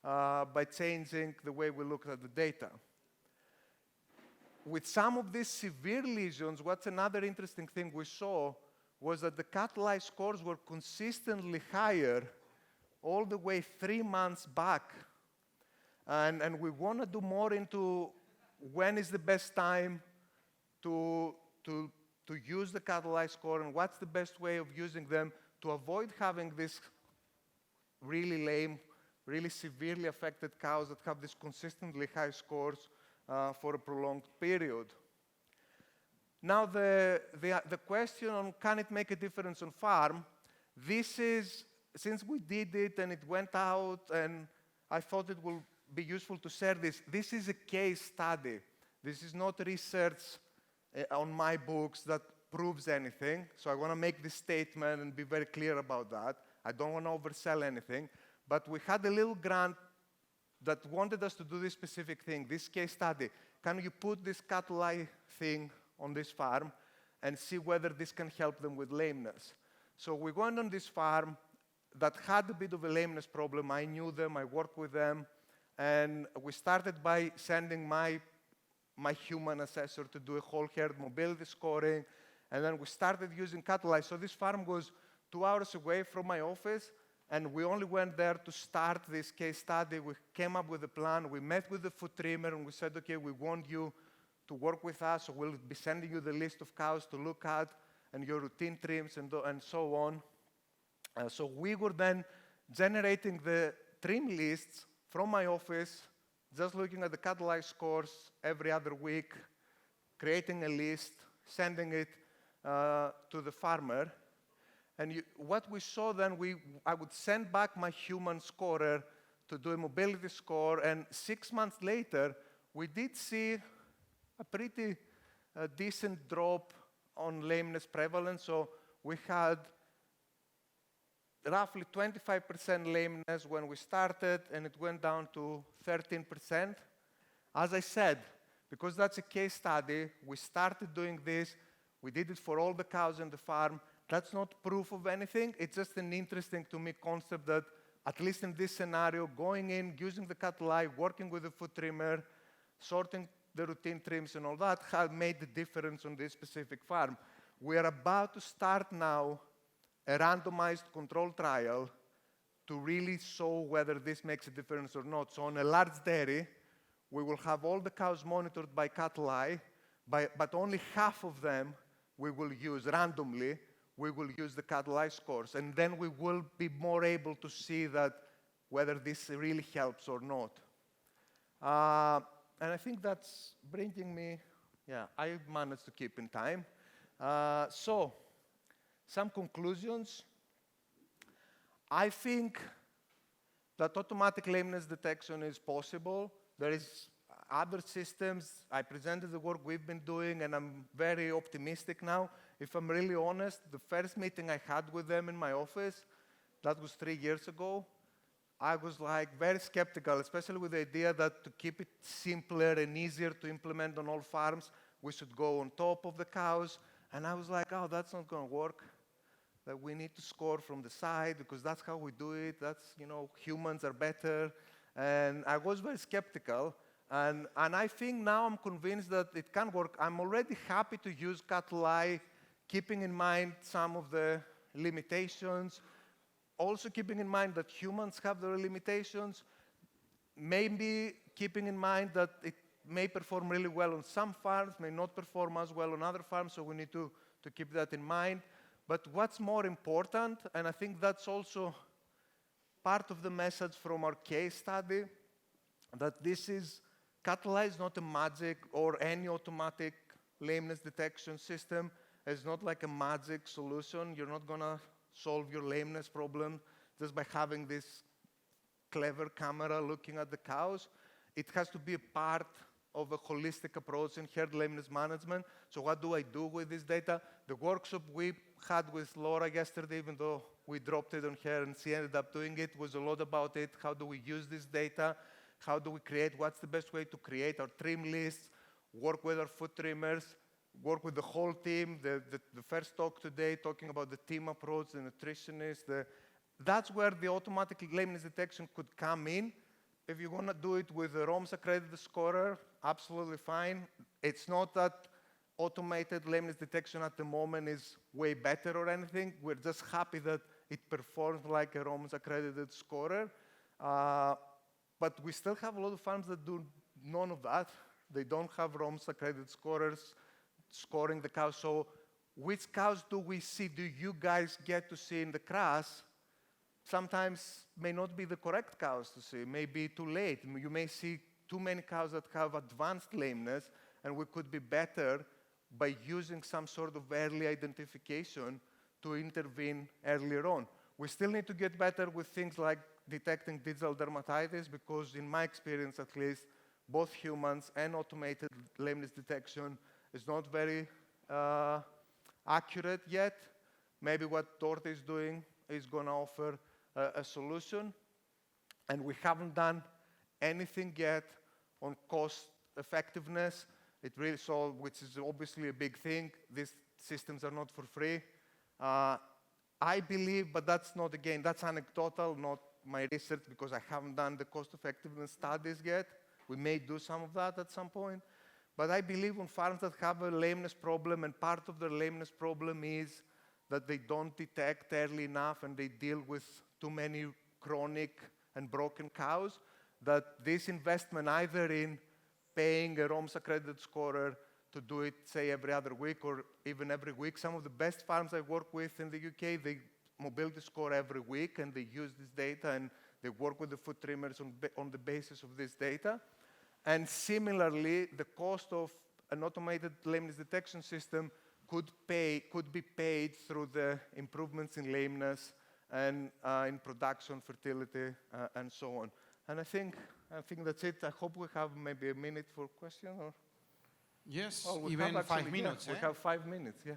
by changing the way we look at the data. With some of these severe lesions, what's another interesting thing we saw was that the cattle eye scores were consistently higher all the way 3 months back. And we want to do more into when is the best time to use the cattle eye score and what's the best way of using them to avoid having this really lame, really severely affected cows that have these consistently high scores for a prolonged period. Now, the question on can it make a difference on farm, this is, since we did it and it went out and I thought it will be useful to share this, this is a case study. This is not research on my books that proves anything. So I want to make this statement and be very clear about that. I don't want to oversell anything. But we had a little grant that wanted us to do this specific thing, this case study. Can you put this cattle eye thing on this farm and see whether this can help them with lameness? So we went on this farm that had a bit of a lameness problem. I knew them, I worked with them, and we started by sending my human assessor to do a whole herd mobility scoring, and then we started using cattle eye. So this farm was 2 hours away from my office, and we only went there to start this case study. We came up with a plan. We met with the foot trimmer, and we said, okay, we want you to work with us, so we'll be sending you the list of cows to look at, and your routine trims, and so on. So we were then generating the trim lists from my office, just looking at the cattle eye scores every other week, creating a list, sending it to the farmer. And what we saw then, I would send back my human scorer to do a mobility score, and 6 months later, we did see a pretty decent drop on lameness prevalence. So we had roughly 25% lameness when we started, and it went down to 13%. As I said, because that's a case study, we started doing this. We did it for all the cows in the farm. That's not proof of anything. It's just an interesting to me concept that, at least in this scenario, going in, using the cattle eye, working with the foot trimmer, sorting the routine trims and all that have made the difference on this specific farm. We are about to start now a randomized control trial to really show whether this makes a difference or not. So on a large dairy, we will have all the cows monitored by cattle eye, but only half of them we will use randomly. We will use the cattle eye scores, and then we will be more able to see that whether this really helps or not. And I think that's bringing me, yeah, I managed to keep in time. So, some conclusions. I think that automatic lameness detection is possible. There is other systems. I presented the work we've been doing, and I'm very optimistic now. If I'm really honest, the first meeting I had with them in my office, that was 3 years ago, I was like very skeptical, especially with the idea that to keep it simpler and easier to implement on all farms, we should go on top of the cows. And I was like, oh, that's not going to work. That we need to score from the side because that's how we do it. That's, humans are better. And I was very skeptical. And I think now I'm convinced that it can work. I'm already happy to use cattle eye, keeping in mind some of the limitations, also keeping in mind that humans have their limitations, maybe keeping in mind that it may perform really well on some farms, may not perform as well on other farms, so we need to keep that in mind. But what's more important, and I think that's also part of the message from our case study, that this is, cattle eye is not a magic or any automatic lameness detection system. It's not like a magic solution. You're not going to solve your lameness problem just by having this clever camera looking at the cows. It has to be a part of a holistic approach in herd lameness management. So what do I do with this data? The workshop we had with Laura yesterday, even though we dropped it on her and she ended up doing it, was a lot about it. How do we use this data? How do we create, what's the best way to create our trim lists, work with our foot trimmers, work with the whole team. The first talk today, talking about the team approach, the nutritionist. That's where the automatic lameness detection could come in. If you want to do it with a ROMS accredited scorer, absolutely fine. It's not that automated lameness detection at the moment is way better or anything. We're just happy that it performs like a ROMS accredited scorer. But we still have a lot of farms that do none of that. They don't have ROMS accredited scorers scoring the cows. So which cows do we see? Do you guys get to see in the crash? Sometimes may not be the correct cows to see, may be too late. You may see too many cows that have advanced lameness, and we could be better by using some sort of early identification to intervene earlier on. We still need to get better with things like detecting digital dermatitis, because in my experience at least, both humans and automated lameness detection is not very accurate yet. Maybe what Dorte is doing is going to offer a solution. And we haven't done anything yet on cost effectiveness. It really which is obviously a big thing. These systems are not for free. I believe, but that's not, again, that's anecdotal, not my research, because I haven't done the cost effectiveness studies yet. We may do some of that at some point. But I believe on farms that have a lameness problem, and part of their lameness problem is that they don't detect early enough and they deal with too many chronic and broken cows, that this investment either in paying a ROMS accredited scorer to do it, say, every other week or even every week. Some of the best farms I work with in the UK, they mobility score every week, and they use this data, and they work with the foot trimmers on the basis of this data. And similarly, the cost of an automated lameness detection system could be paid through the improvements in lameness and in production, fertility, and so on. And I think that's it. I hope we have maybe a minute for question. Or Yes, oh, even 5 minutes. We have 5 minutes, yeah.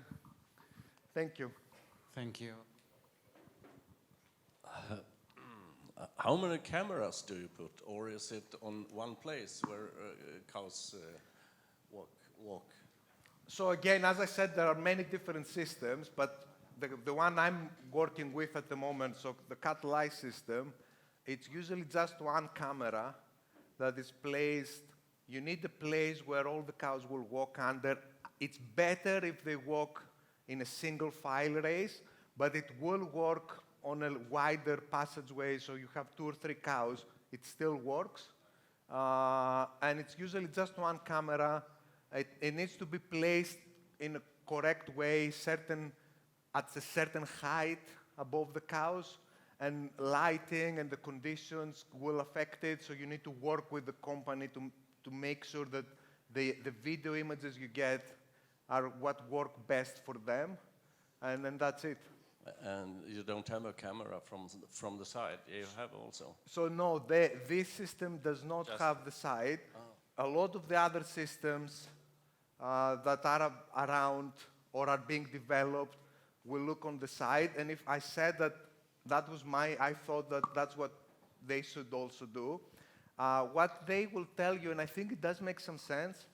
Thank you. Thank you. How many cameras do you put, or is it on one place where cows walk? So again, as I said, there are many different systems, but the one I'm working with at the moment, so the cat-eye system, it's usually just one camera that is placed. You need a place where all the cows will walk under. It's better if they walk in a single file race, but it will work on a wider passageway, so you have 2 or 3 cows, it still works. And it's usually just one camera. It needs to be placed in a correct way, at a certain height above the cows, and lighting and the conditions will affect it, so you need to work with the company to make sure that the video images you get are what work best for them, and then that's it. And you don't have a camera from the side, you have also? So no, this system does not have the side. A lot of the other systems that are around or are being developed will look on the side, and if I said that was I thought that that's what they should also do. What they will tell you, and I think it does make some sense,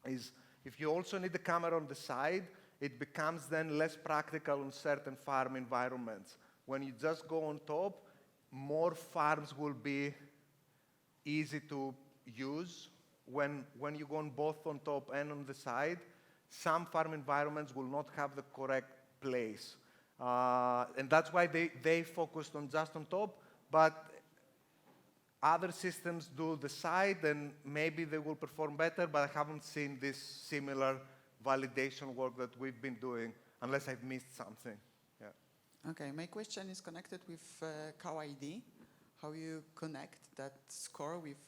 is if you also need the camera on the side, it becomes then less practical on certain farm environments. When you just go on top, more farms will be easy to use. When you go on both on top and on the side, some farm environments will not have the correct place. And that's why they focused on just on top, but other systems do the side, and maybe they will perform better, but I haven't seen this similar validation work that we've been doing, unless I've missed something. Yeah. Okay, my question is connected with cow ID. How you connect that score with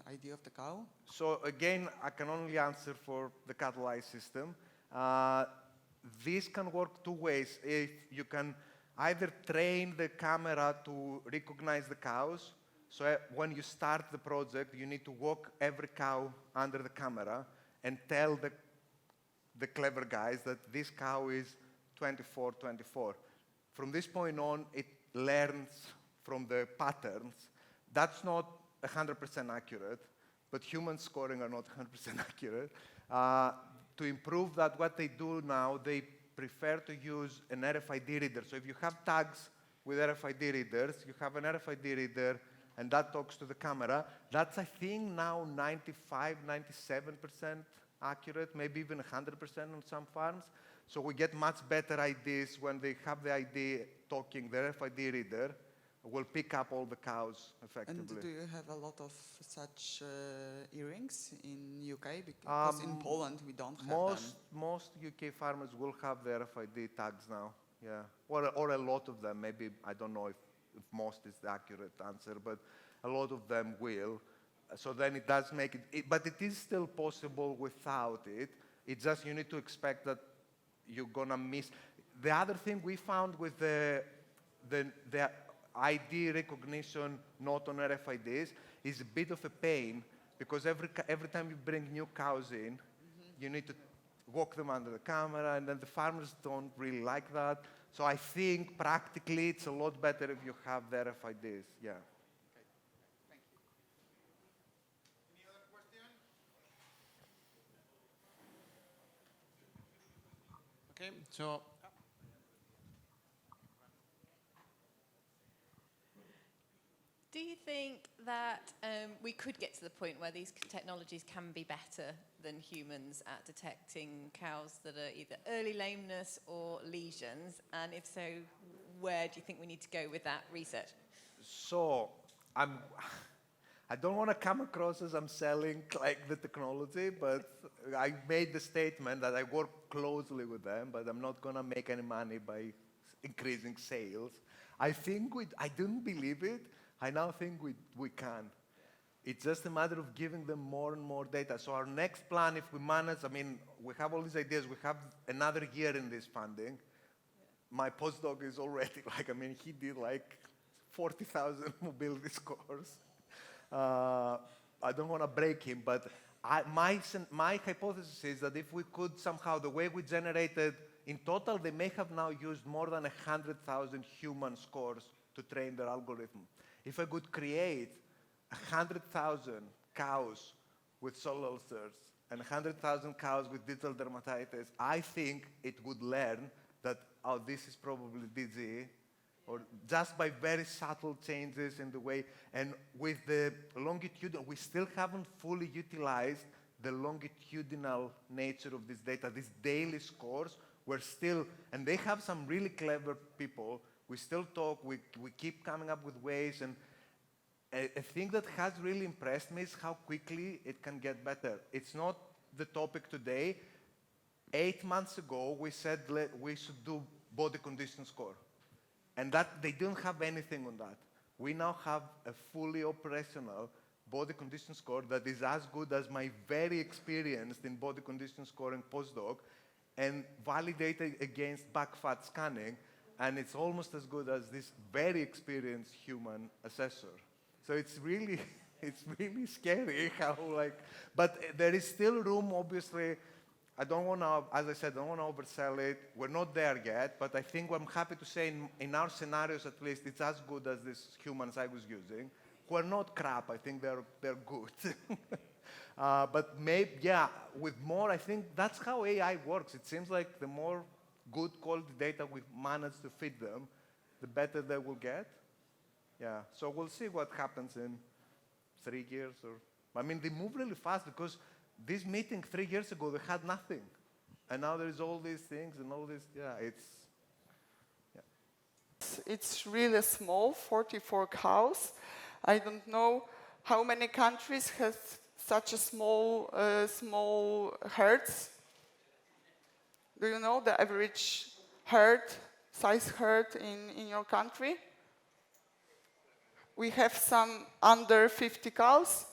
ID of the cow? So again, I can only answer for the cat-eye system. This can work 2 ways. If you can either train the camera to recognize the cows, So when you start the project, you need to walk every cow under the camera and tell the clever guys that this cow is 24, 24. From this point on, it learns from the patterns. That's not 100% accurate, but human scoring are not 100% accurate. To improve that, what they do now, they prefer to use an RFID reader. So if you have tags with RFID readers, you have an RFID reader, and that talks to the camera. That's, I think, now 95, 97% accurate, maybe even 100% on some farms. So we get much better IDs when they have the ID talking, the RFID reader will pick up all the cows effectively. And do you have a lot of such earrings in UK? Because in Poland we don't have them. Most UK farmers will have the RFID tags now, yeah. Or a lot of them, maybe, I don't know if most is the accurate answer, but a lot of them will. So then it does make it, but it is still possible without it. It's just you need to expect that you're gonna miss. The other thing we found with the ID recognition not on RFIDs is a bit of a pain because every time you bring new cows in, you need to walk them under the camera, and then the farmers don't really like that. So I think practically it's a lot better if you have the RFIDs, yeah. Thank you. Any other question? Okay, so Do you think that we could get to the point where these technologies can be better than humans at detecting cows that are either early lameness or lesions? And if so, where do you think we need to go with that research? So I don't want to come across as I'm selling like the technology, but I made the statement that I work closely with them, but I'm not going to make any money by increasing sales. I didn't believe it. I now think we can. It's just a matter of giving them more and more data. So our next plan, if we manage, I mean, we have all these ideas. We have another year in this funding. My postdoc is already he did 40,000 mobility scores. I don't want to break him, but my hypothesis is that if we could somehow, the way we generated, in total, they may have now used more than 100,000 human scores to train their algorithm. If I could create 100,000 cows with soil ulcers and 100,000 cows with digital dermatitis, I think it would learn that, oh, this is probably DG, or just by very subtle changes in the way. And with the longitudinal, we still haven't fully utilized the longitudinal nature of this data. These daily scores, we're still, and they have some really clever people. We still talk, we keep coming up with ways, and a thing that has really impressed me is how quickly it can get better. It's not the topic today. 8 months ago, we said we should do body condition score. And that they didn't have anything on that. We now have a fully operational body condition score that is as good as my very experienced in body condition scoring postdoc and validated against back fat scanning. And it's almost as good as this very experienced human assessor. So it's really scary how but there is still room, obviously. I don't want to, as I said, I don't want to oversell it. We're not there yet, but I think I'm happy to say in our scenarios at least, it's as good as these humans I was using, who are not crap. I think they're good. But maybe, yeah, with more, I think that's how AI works. It seems like the more good quality data we manage to feed them, the better they will get. Yeah, so we'll see what happens in 3 years. I mean, they move really fast because this meeting 3 years ago, they had nothing. And now there's all these things and all this, It's really small, 44 cows. I don't know how many countries have such a small herds. Do you know the average size herd in your country? We have some under 50 cows.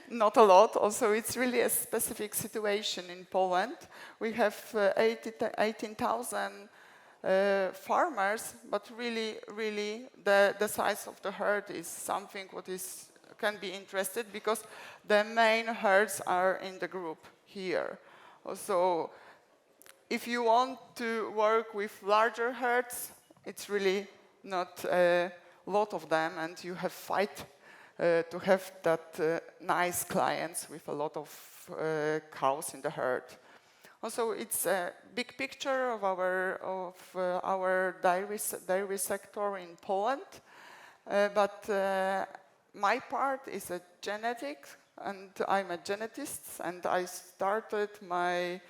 Not a lot. Also, it's really a specific situation in Poland. We have 18,000 farmers, but really, the size of the herd is something what can be interested, because the main herds are in the group here. So if you want to work with larger herds, it's really not a lot of them, and you have fight to have that nice clients with a lot of cows in the herd. Also, it's a big picture of our dairy sector in Poland, but my part is a genetics, and I'm a genetist, and I started my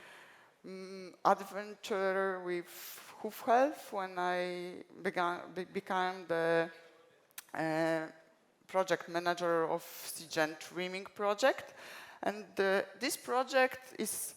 adventure with Hoof Health when I became the project manager of CGEN trimming project. And this project is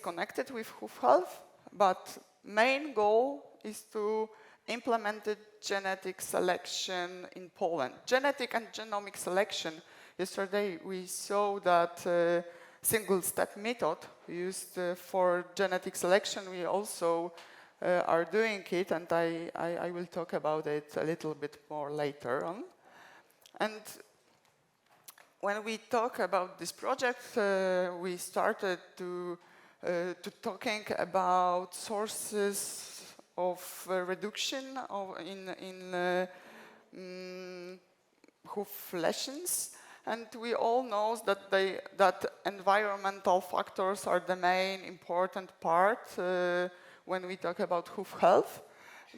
connected with Hoof Health, but main goal is to implement the genetic selection in Poland. Genetic and genomic selection. Yesterday we saw that single-step method used for genetic selection. We also are doing it, and I will talk about it a little bit more later on. And when we talk about this project, we started to talking about sources of reduction in hoof lesions. And we all know that environmental factors are the main important part when we talk about hoof health.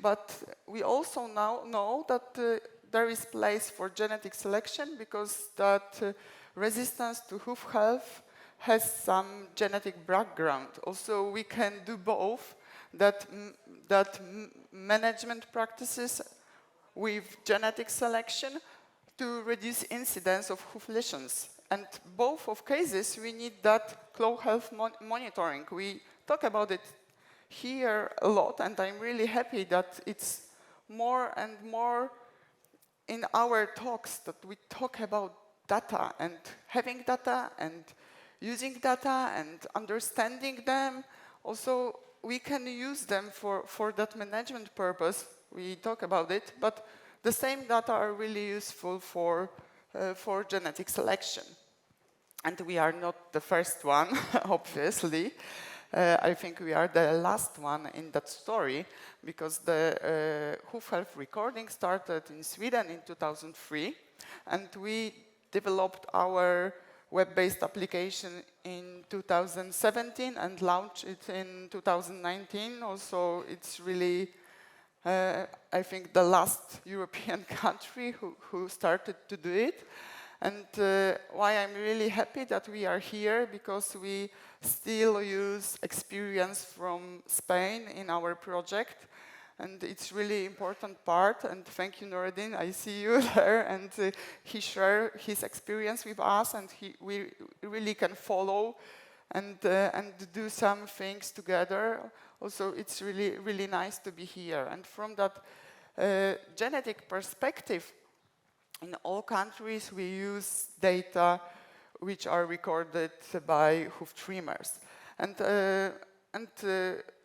But we also now know that there is place for genetic selection, because that resistance to hoof health has some genetic background. Also, we can do both, that management practices with genetic selection to reduce incidence of hoof lesions. And both of cases, we need that close health monitoring. We talk about it here a lot, and I'm really happy that it's more and more in our talks that we talk about data and having data and using data and understanding them. Also, we can use them for that management purpose. We talk about it, but the same data are really useful for genetic selection. And we are not the first one, obviously. I think we are the last one in that story, because the Hoof Health recording started in Sweden in 2003, and we developed our web-based application in 2017 and launched it in 2019. Also, it's really, I think, the last European country who started to do it. And why I'm really happy that we are here, because we still use experience from Spain in our project. And it's really important part. And thank you, Nuruddin. I see you there. And he shared his experience with us, and we really can follow and do some things together. Also, it's really, really nice to be here. And from that genetic perspective, in all countries, we use data which are recorded by hoof trimmers. And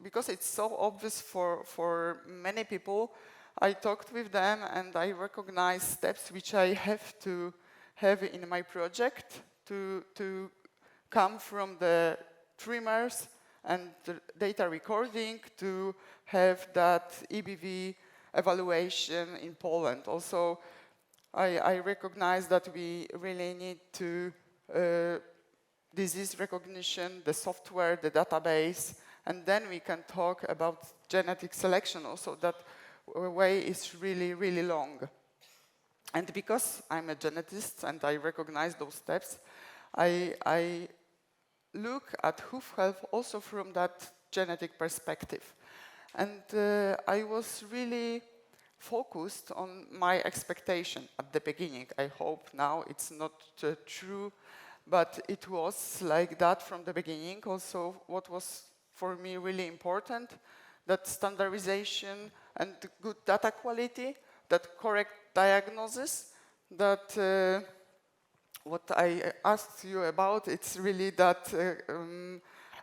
because it's so obvious for many people, I talked with them and I recognized steps which I have to have in my project to come from the trimmers and the data recording to have that EBV evaluation in Poland. Also, I recognize that we really need to disease recognition, the software, the database, and then we can talk about genetic selection. Also, that way is really, really long. And because I'm a genetist and I recognize those steps, I look at hoof health also from that genetic perspective. And I was really focused on my expectation at the beginning. I hope now it's not true, but it was like that from the beginning. Also, what was for me really important, that standardization and good data quality, that correct diagnosis, that what I asked you about, it's really that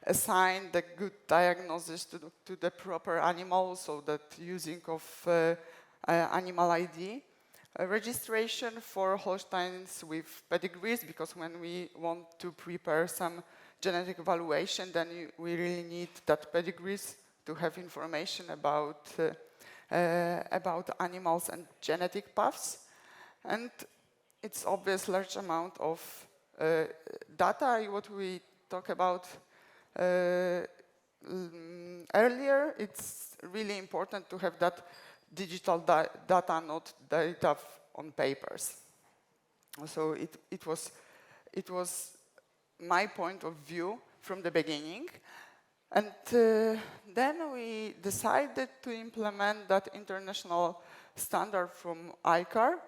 assign the good diagnosis to the proper animal, so that using of animal ID. Registration for Holsteins with pedigrees, because when we want to prepare some genetic evaluation, then we really need that pedigrees to have information about animals and genetic paths. And it's obvious large amount of data, what we talked about earlier. It's really important to have that digital data, not data on papers. So it was my point of view from the beginning. And then we decided to implement that international standard from ANKA,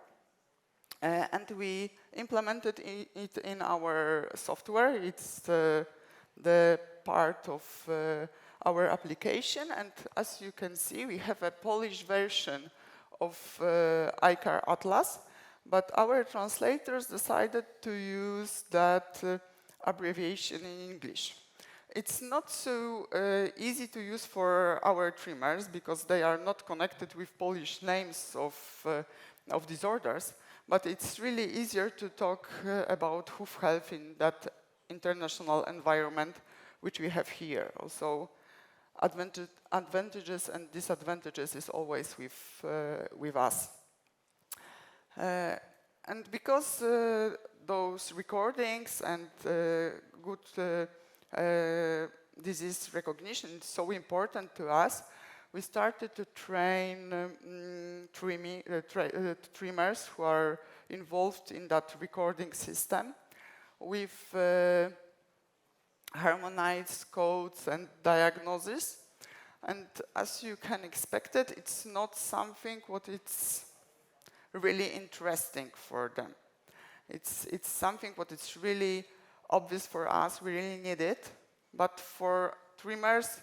and we implemented it in our software. It's the part of our application, and as you can see, we have a Polish version of ANKA Atlas, but our translators decided to use that abbreviation in English. It's not so easy to use for our trimmers, because they are not connected with Polish names of disorders, but it's really easier to talk about hoof health in that international environment which we have here. Also, advantages and disadvantages is always with us. And because those recordings and good disease recognition is so important to us, we started to train trimmers who are involved in that recording system with harmonized codes and diagnosis. And as you can expect it, it's not something what it's really interesting for them. It's something what is really obvious for us, we really need it. But for trimmers,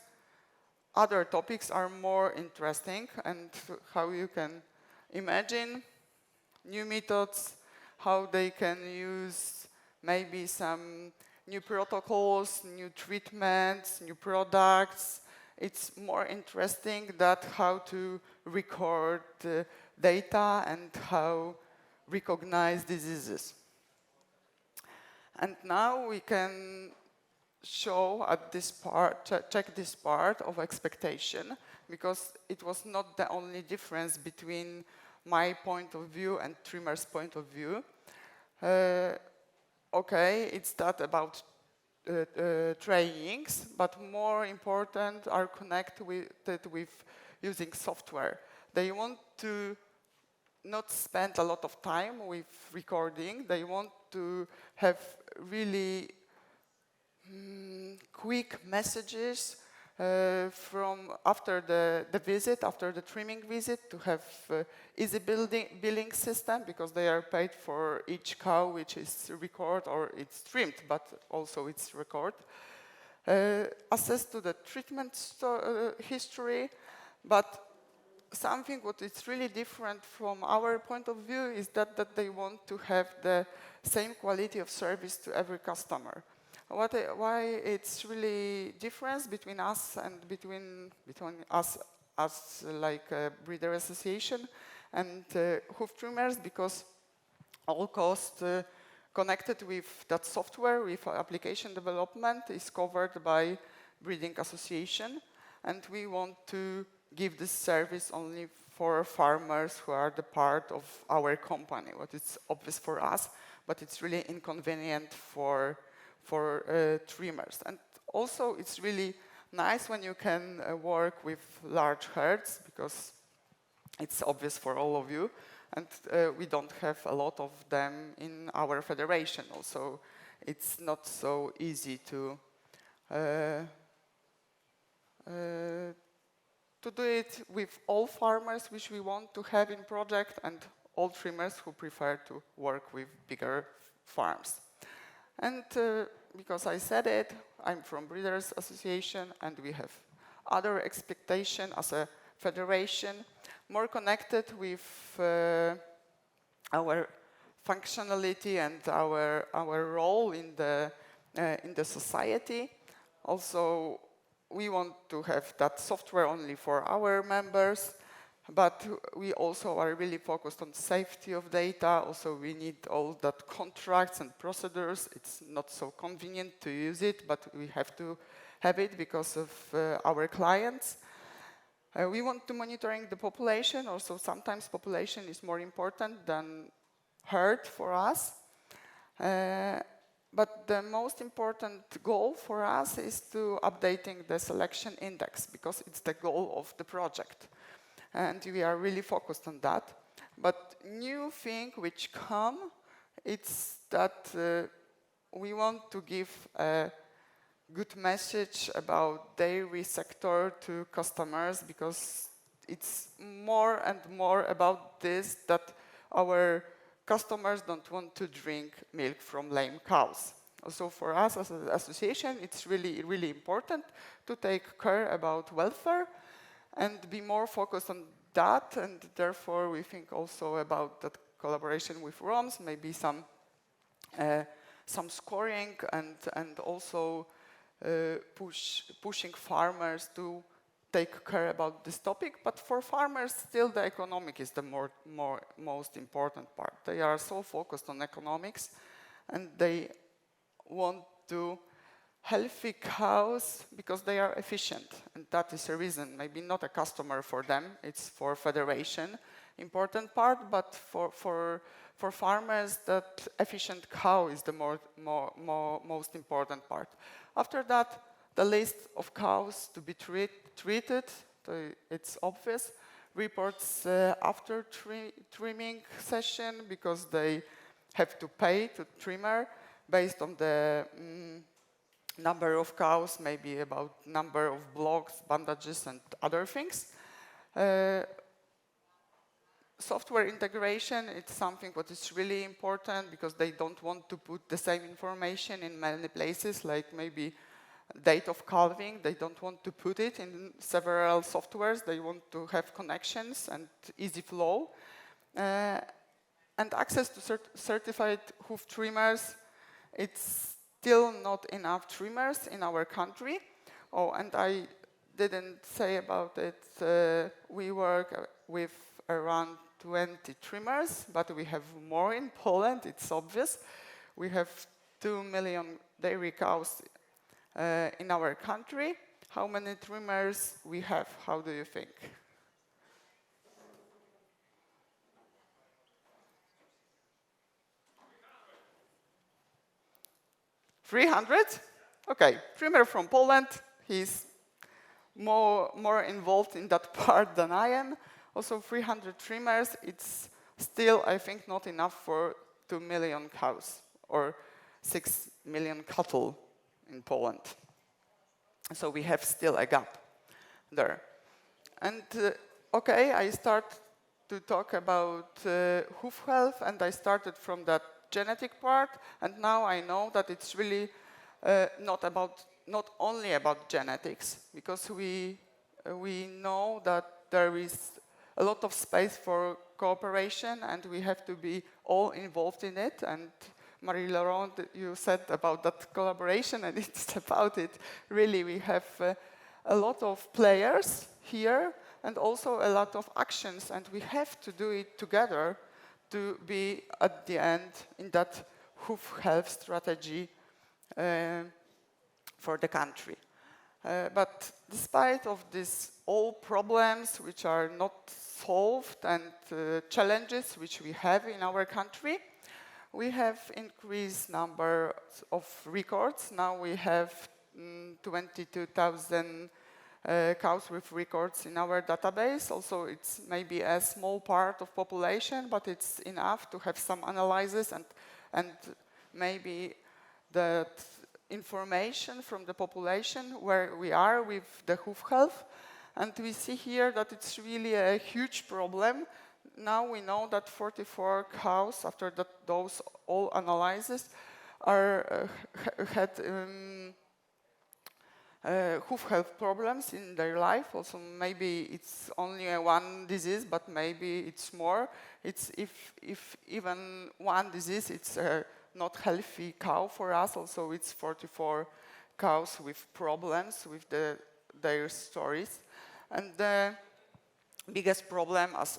other topics are more interesting, and how you can imagine new methods, how they can use maybe some new protocols, new treatments, new products. It's more interesting than how to record data and how recognize diseases. And now we can show at this part, check this part of expectation, because it was not the only difference between my point of view and trimmer's point of view. Okay, it's that about trainings, but more important are connected with using software. They want to not spend a lot of time with recording. They want to have really quick messages from after the visit, after the trimming visit, to have easy billing system, because they are paid for each cow which is recorded or it's trimmed, but also it's recorded. Access to the treatment history, but something what is really different from our point of view is that they want to have the same quality of service to every customer. Why it's really difference between us and between us as like a breeder association and hoof trimmers, because all costs connected with that software, with application development, is covered by breeding association, and we want to give this service only for farmers who are the part of our company. What is obvious for us, but it's really inconvenient for trimmers. And also it's really nice when you can work with large herds, because it's obvious for all of you, and we don't have a lot of them in our federation. Also, it's not so easy to do it with all farmers which we want to have in project, and all trimmers who prefer to work with bigger farms. And because I said it, I'm from Breeders Association, and we have other expectation as a federation, more connected with our functionality and our role in the society. Also, we want to have that software only for our members, but we also are really focused on safety of data. Also, we need all that contracts and procedures. It's not so convenient to use it, but we have to have it because of our clients. We want to monitoring the population. Also, sometimes population is more important than herd for us. But the most important goal for us is to updating the selection index, because it's the goal of the project. And we are really focused on that. But new thing which come, it's that we want to give a good message about dairy sector to customers, because it's more and more about this, that our customers don't want to drink milk from lame cows. Also for us as an association, it's really, really important to take care about welfare and be more focused on that, and therefore we think also about that collaboration with ROMs, maybe some scoring and also pushing farmers to take care about this topic. But for farmers, still the economic is the most important part. They are so focused on economics, and they want to healthy cows because they are efficient, and that is a reason. Maybe not a customer for them, it's for federation important part, but for farmers, that efficient cow is the most important part. After that, the list of cows to be treated, it's obvious. Reports after trimming session, because they have to pay to trimmer based on the number of cows, maybe about number of blocks, bandages, and other things. Software integration, it's something what is really important, because they don't want to put the same information in many places, like maybe date of calving. They don't want to put it in several softwares. They want to have connections and easy flow. And access to certified hoof trimmers. It's still not enough trimmers in our country. Oh, and I didn't say about it. We work with around 20 trimmers, but we have more in Poland, it's obvious. We have 2 million dairy cows in our country. How many trimmers we have? How do you think? 300? Okay, trimmer from Poland. He's more involved in that part than I am. Also 300 trimmers, it's still, I think, not enough for 2 million cows or 6 million cattle in Poland. So we have still a gap there. And okay, I start to talk about hoof health, and I started from that genetic part, and now I know that it's really not only about genetics, because we know that there is a lot of space for cooperation, and we have to be all involved in it. And Marie-laure, you said about that collaboration, and it's about it. Really, we have a lot of players here, and also a lot of actions, and we have to do it together to be at the end in that hoof health strategy for the country. But despite of these all problems which are not solved and challenges which we have in our country, we have increased number of records. Now we have 22,000 cows with records in our database. Also, it's maybe a small part of population, but it's enough to have some analysis and maybe that information from the population where we are with the hoof health. And we see here that it's really a huge problem. Now we know that 44 cows, after those all analyses, had hoof health problems in their life. Also, maybe it's only one disease, but maybe it's more. It's if even one disease, it's a not healthy cow for us. Also, it's 44 cows with problems with their stories. And the biggest problem, as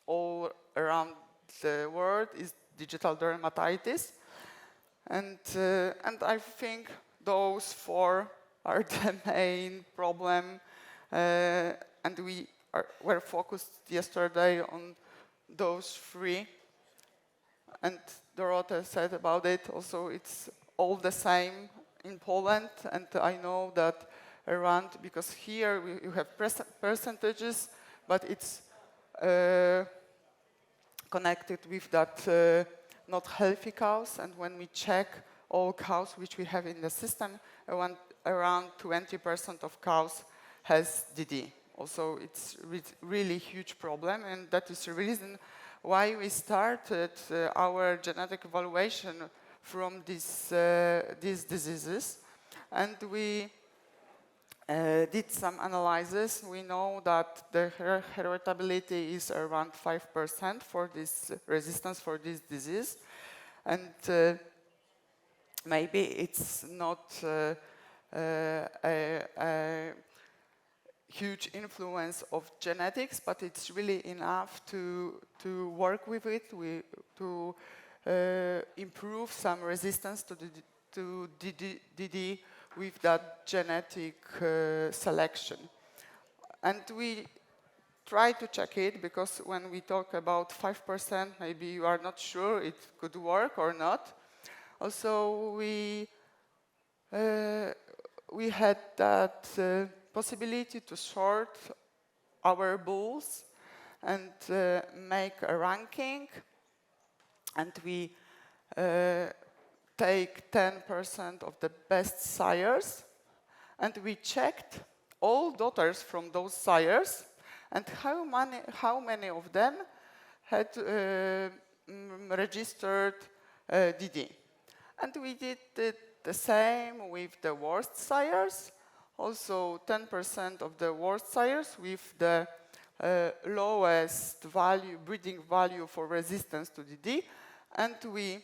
all around the world, is digital dermatitis. And I think those four are the main problem. And were focused yesterday on those three. And Dorota said about it, also it's all the same in Poland. And I know that around, because here you have percentages, but it's connected with that not healthy cows. And when we check all cows which we have in the system, around 20% of cows has DD. Also, it's really huge problem, and that is the reason why we started our genetic evaluation from these diseases. And we did some analysis. We know that the heritability is around 5% for this resistance for this disease. And maybe it's not a huge influence of genetics, but it's really enough to work with it, to improve some resistance to DD with that genetic selection. And we try to check it, because when we talk about 5%, maybe you are not sure it could work or not. Also, we had that possibility to sort our bulls and make a ranking, and we take 10% of the best sires, and we checked all daughters from those sires and how many of them had registered DD. And we did the same with the worst sires. Also, 10% of the worst sires with the lowest breeding value for resistance to DD, and we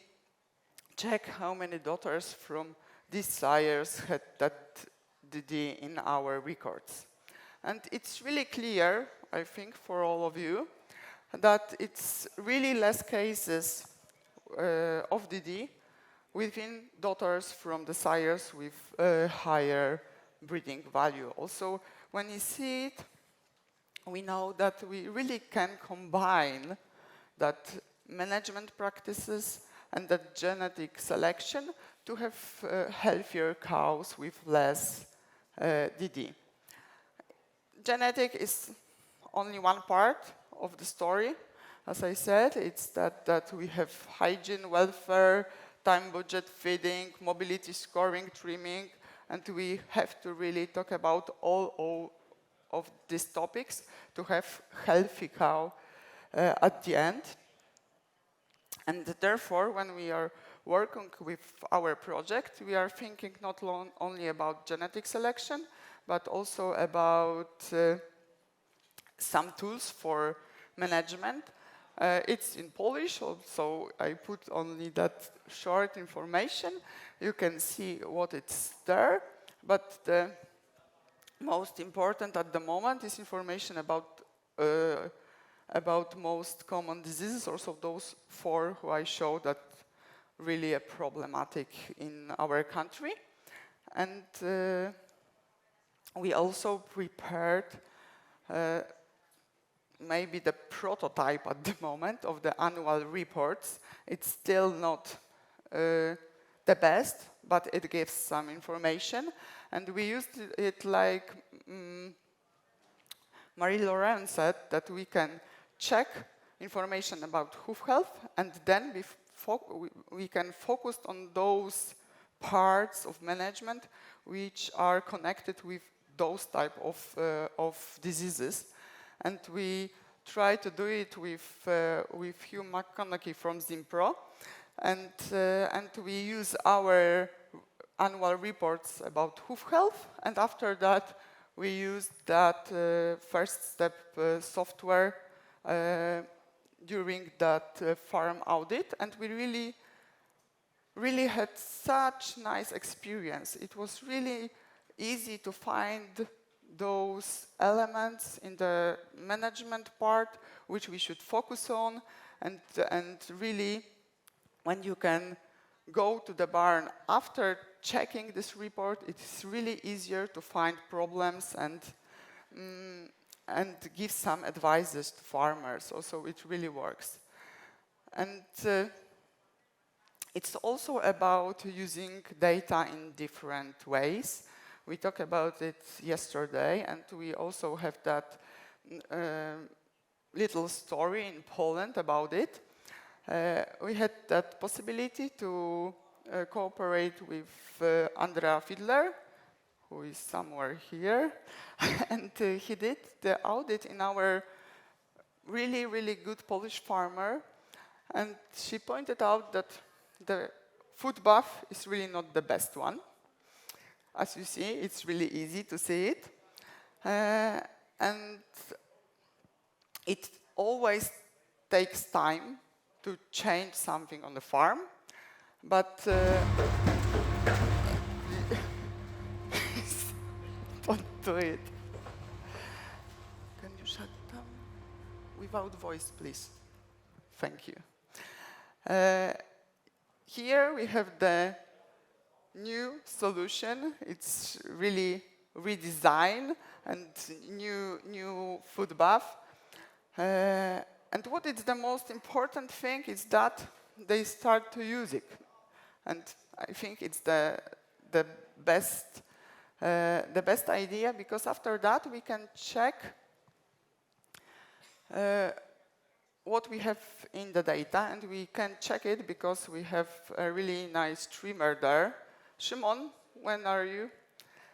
check how many daughters from these sires had that DD in our records. And it's really clear, I think, for all of you, that it's really less cases of DD within daughters from the sires with higher breeding value. Also, when you see it, we know that we really can combine that management practices and that genetic selection to have healthier cows with less DD. Genetic is only one part of the story. As I said, it's that we have hygiene, welfare, time budget, feeding, mobility scoring, trimming, and we have to really talk about all of these topics to have healthy cow at the end. And therefore, when we are working with our project, we are thinking not only about genetic selection, but also about some tools for management. It's in Polish, so I put only that short information. You can see what it's there, but the most important at the moment is information about most common diseases, also those four who I showed that really are problematic in our country. And we also prepared maybe the prototype at the moment of the annual reports. It's still not the best, but it gives some information. And we used it like Marie-laure said, that we can check information about hoof health, and then we can focus on those parts of management which are connected with those type of diseases. And we try to do it with Hugh McConaughey from Zinpro, and we use our annual reports about hoof health, and after that we use that first step software during that farm audit, and we really really had such nice experience. It was really easy to find those elements in the management part which we should focus on, and really when you can go to the barn after checking this report, it's really easier to find problems and give some advices to farmers. Also, it really works. And it's also about using data in different ways. We talked about it yesterday, and we also have that little story in Poland about it. We had that possibility to cooperate with Andrea Fiedler, who is somewhere here, and he did the audit in our really, really good Polish farmer, and she pointed out that the foot bath is really not the best one. As you see, it's really easy to see it. And it always takes time to change something on the farm. But don't do it. Can you shut down? Without voice, please. Thank you. Here we have the new solution. It's really redesigned and new food bath. And what is the most important thing is that they start to use it. And I think it's the best idea, because after that we can check what we have in the data, and we can check it because we have a really nice trimmer there. Szymon, when are you?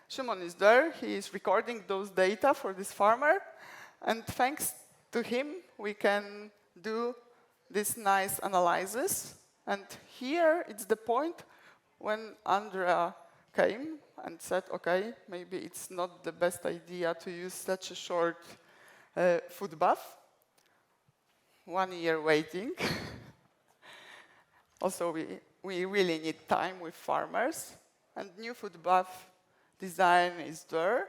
Szymon is there. He is recording those data for this farmer. And thanks to him, we can do this nice analysis. And here it's the point when Andrea came and said, okay, maybe it's not the best idea to use such a short food bath. 1 year waiting. Also, we really need time with farmers, and new food bath design is there.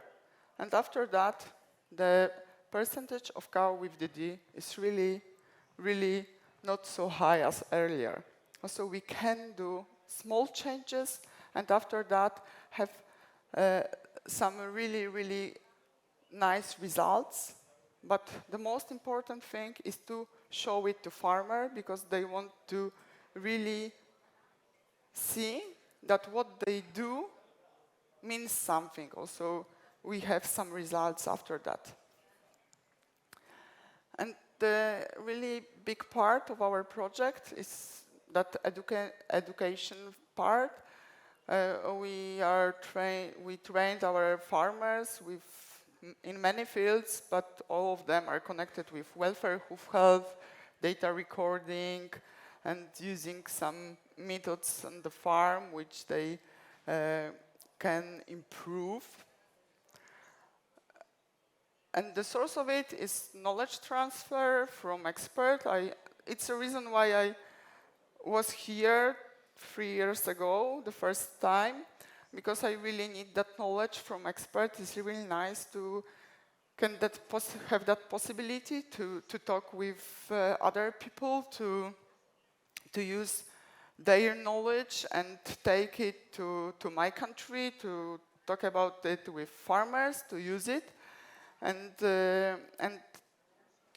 And after that, the percentage of cow with DD is really, really not so high as earlier. Also, we can do small changes, and after that, have some really, really nice results. But the most important thing is to show it to farmer, because they want to really see that what they do means something. Also, we have some results after that. And the really big part of our project is that education part. We trained our farmers in many fields, but all of them are connected with welfare, hoof health, data recording, and using some methods on the farm which they can improve. And the source of it is knowledge transfer from expert. It's a reason why I was here 3 years ago, the first time, because I really need that knowledge from experts. It's really nice to have that possibility to talk with other people, to use their knowledge and take it to my country, to talk about it with farmers, to use it. And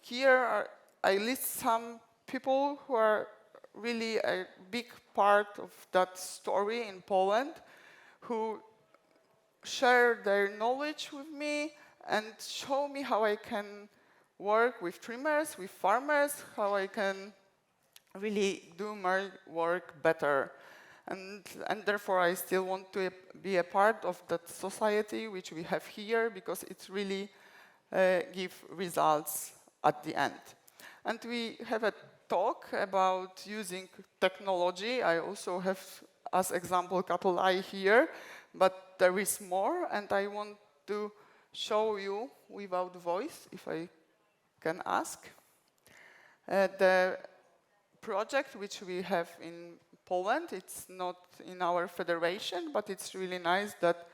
here I list some people who are really a big part of that story in Poland, who share their knowledge with me and show me how I can work with trimmers, with farmers, how I can really do my work better. And therefore I still want to be a part of that society which we have here, because it really gives results at the end. And we have a talk about using technology. I also have, as example, cattle eye here, but there is more, and I want to show you without voice, if I can ask. The project which we have in Poland. It's not in our federation, but it's really nice that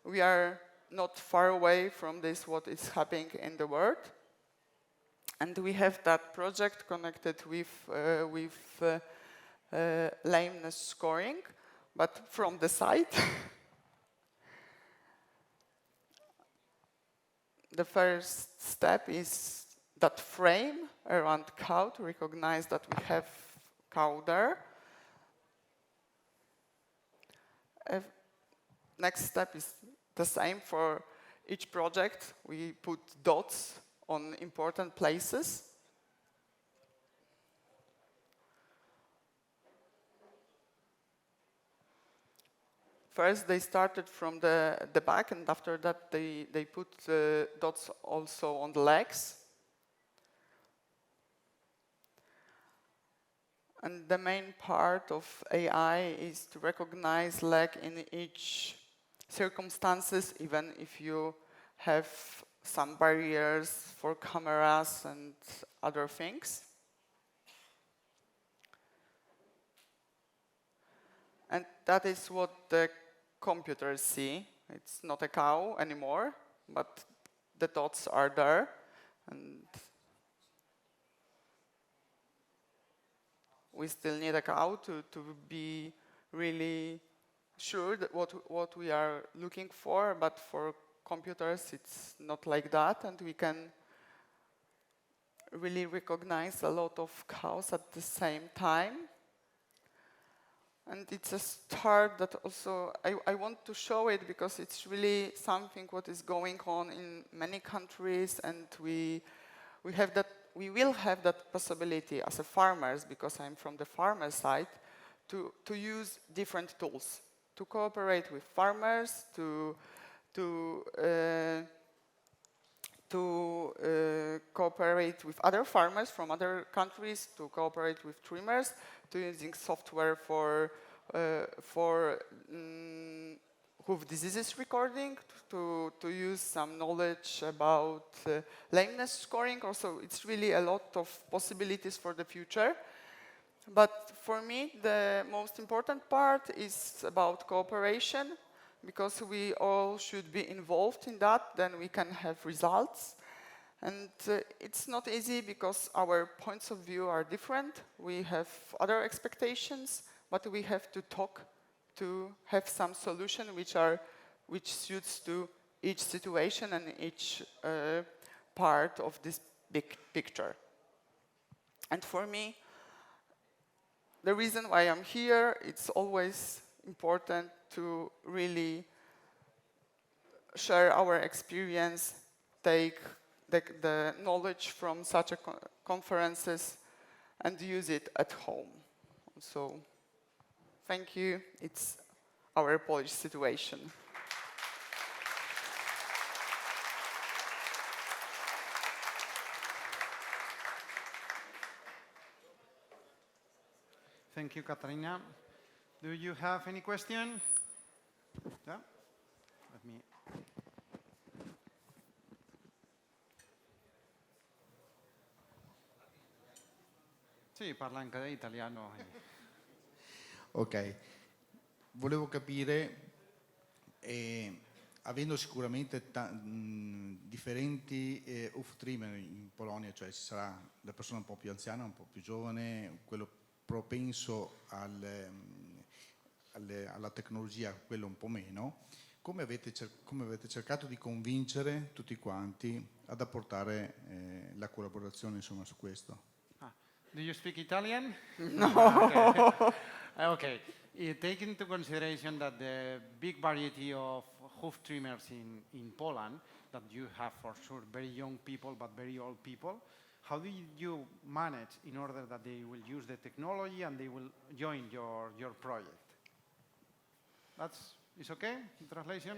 we are not far away from this, what is happening in the world. And we have that project connected with lameness scoring, but from the side. The first step is that frame around cow to recognize that we have cow there. Next step is the same for each project. We put dots on important places. First, they started from the back, and after that, they put dots also on the legs. And the main part of AI is to recognize leg in each circumstances, even if you have some barriers for cameras and other things. And that is what the computers see. It's not a cow anymore, but the dots are there. And we still need a cow to be really sure that what we are looking for, but for computers it's not like that, and we can really recognize a lot of cows at the same time. And it's a start that also, I want to show it because it's really something what is going on in many countries, and we will have that possibility as a farmers, because I'm from the farmer side, to use different tools, to cooperate with farmers, to cooperate with other farmers from other countries, to cooperate with trimmers, to using software for hoof diseases recording, to use some knowledge about lameness scoring. Also, it's really a lot of possibilities for the future. But for me, the most important part is about cooperation, because we all should be involved in that, then we can have results. And it's not easy because our points of view are different. We have other expectations, but we have to talk to have some solution which suits to each situation and each part of this big picture. And for me, the reason why I'm here, it's always important to really share our experience, take the knowledge from such conferences and use it at home. So, thank you. It's our Polish situation. Thank you, Katarzyna. Do you have any question? Yeah? Let me. Sì, parla anche italiano. Ok, volevo capire, avendo sicuramente differenti Hoof trimmer in Polonia, cioè ci sarà la persona un po' più anziana, un po' più giovane, quello propenso alla tecnologia, quello un po' meno, come avete cercato di convincere tutti quanti ad apportare la collaborazione, insomma, su questo? Do you speak Italian? No. Okay. Take into consideration that the big variety of hoof trimmers in Poland, that you have for sure very young people but very old people, how do you manage in order that they will use the technology and they will join your project? Is okay in translation?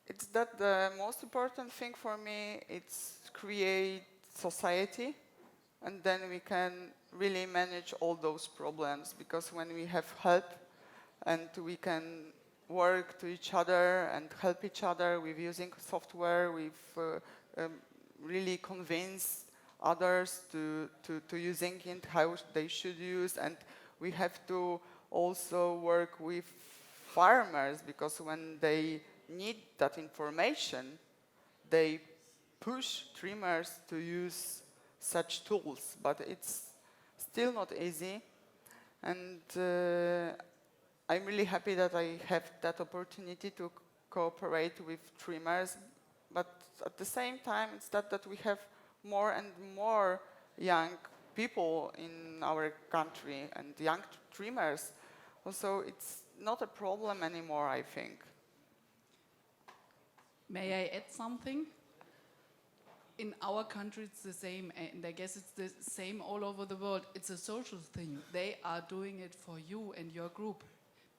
It's that the most important thing for me is create society, and then we can really manage all those problems, because when we have help and we can work to each other and help each other with using software, we've really convinced others to using it, how they should use, and we have to also work with farmers, because when they need that information, they push trimmers to use such tools, but it's still not easy. And I'm really happy that I have that opportunity to cooperate with trimmers, but at the same time, it's that we have more and more young people in our country and young trimmers. Also, it's not a problem anymore, I think. May I add something? In our country, it's the same, and I guess it's the same all over the world. It's a social thing. They are doing it for you and your group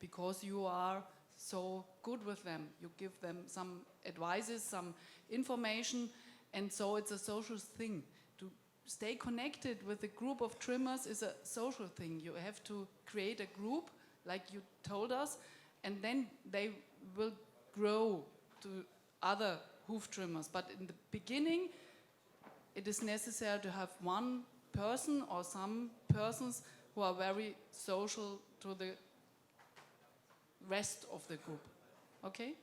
because you are so good with them. You give them some advices, some information, and so it's a social thing. To stay connected with a group of trimmers is a social thing. You have to create a group, like you told us, and then they will grow to other hoof trimmers. But in the beginning, it is necessary to have one person or some persons who are very social to the rest of the group. Okay?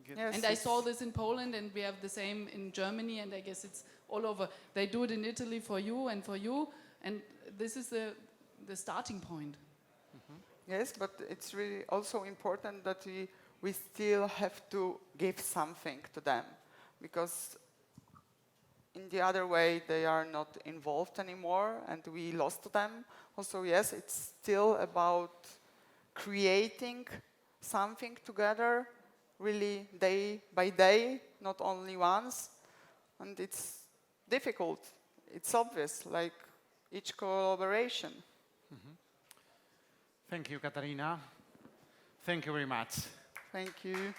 Yes, and I saw this in Poland, and we have the same in Germany, and I guess it's all over. They do it in Italy for you, and this is the starting point. Yes, but it's really also important that we still have to give something to them, because in the other way they are not involved anymore and we lost them. Also, yes, it's still about creating something together, really day by day, not only once. And it's difficult. It's obvious, like each collaboration. Thank you, Katarzyna. Thank you very much. Thank you.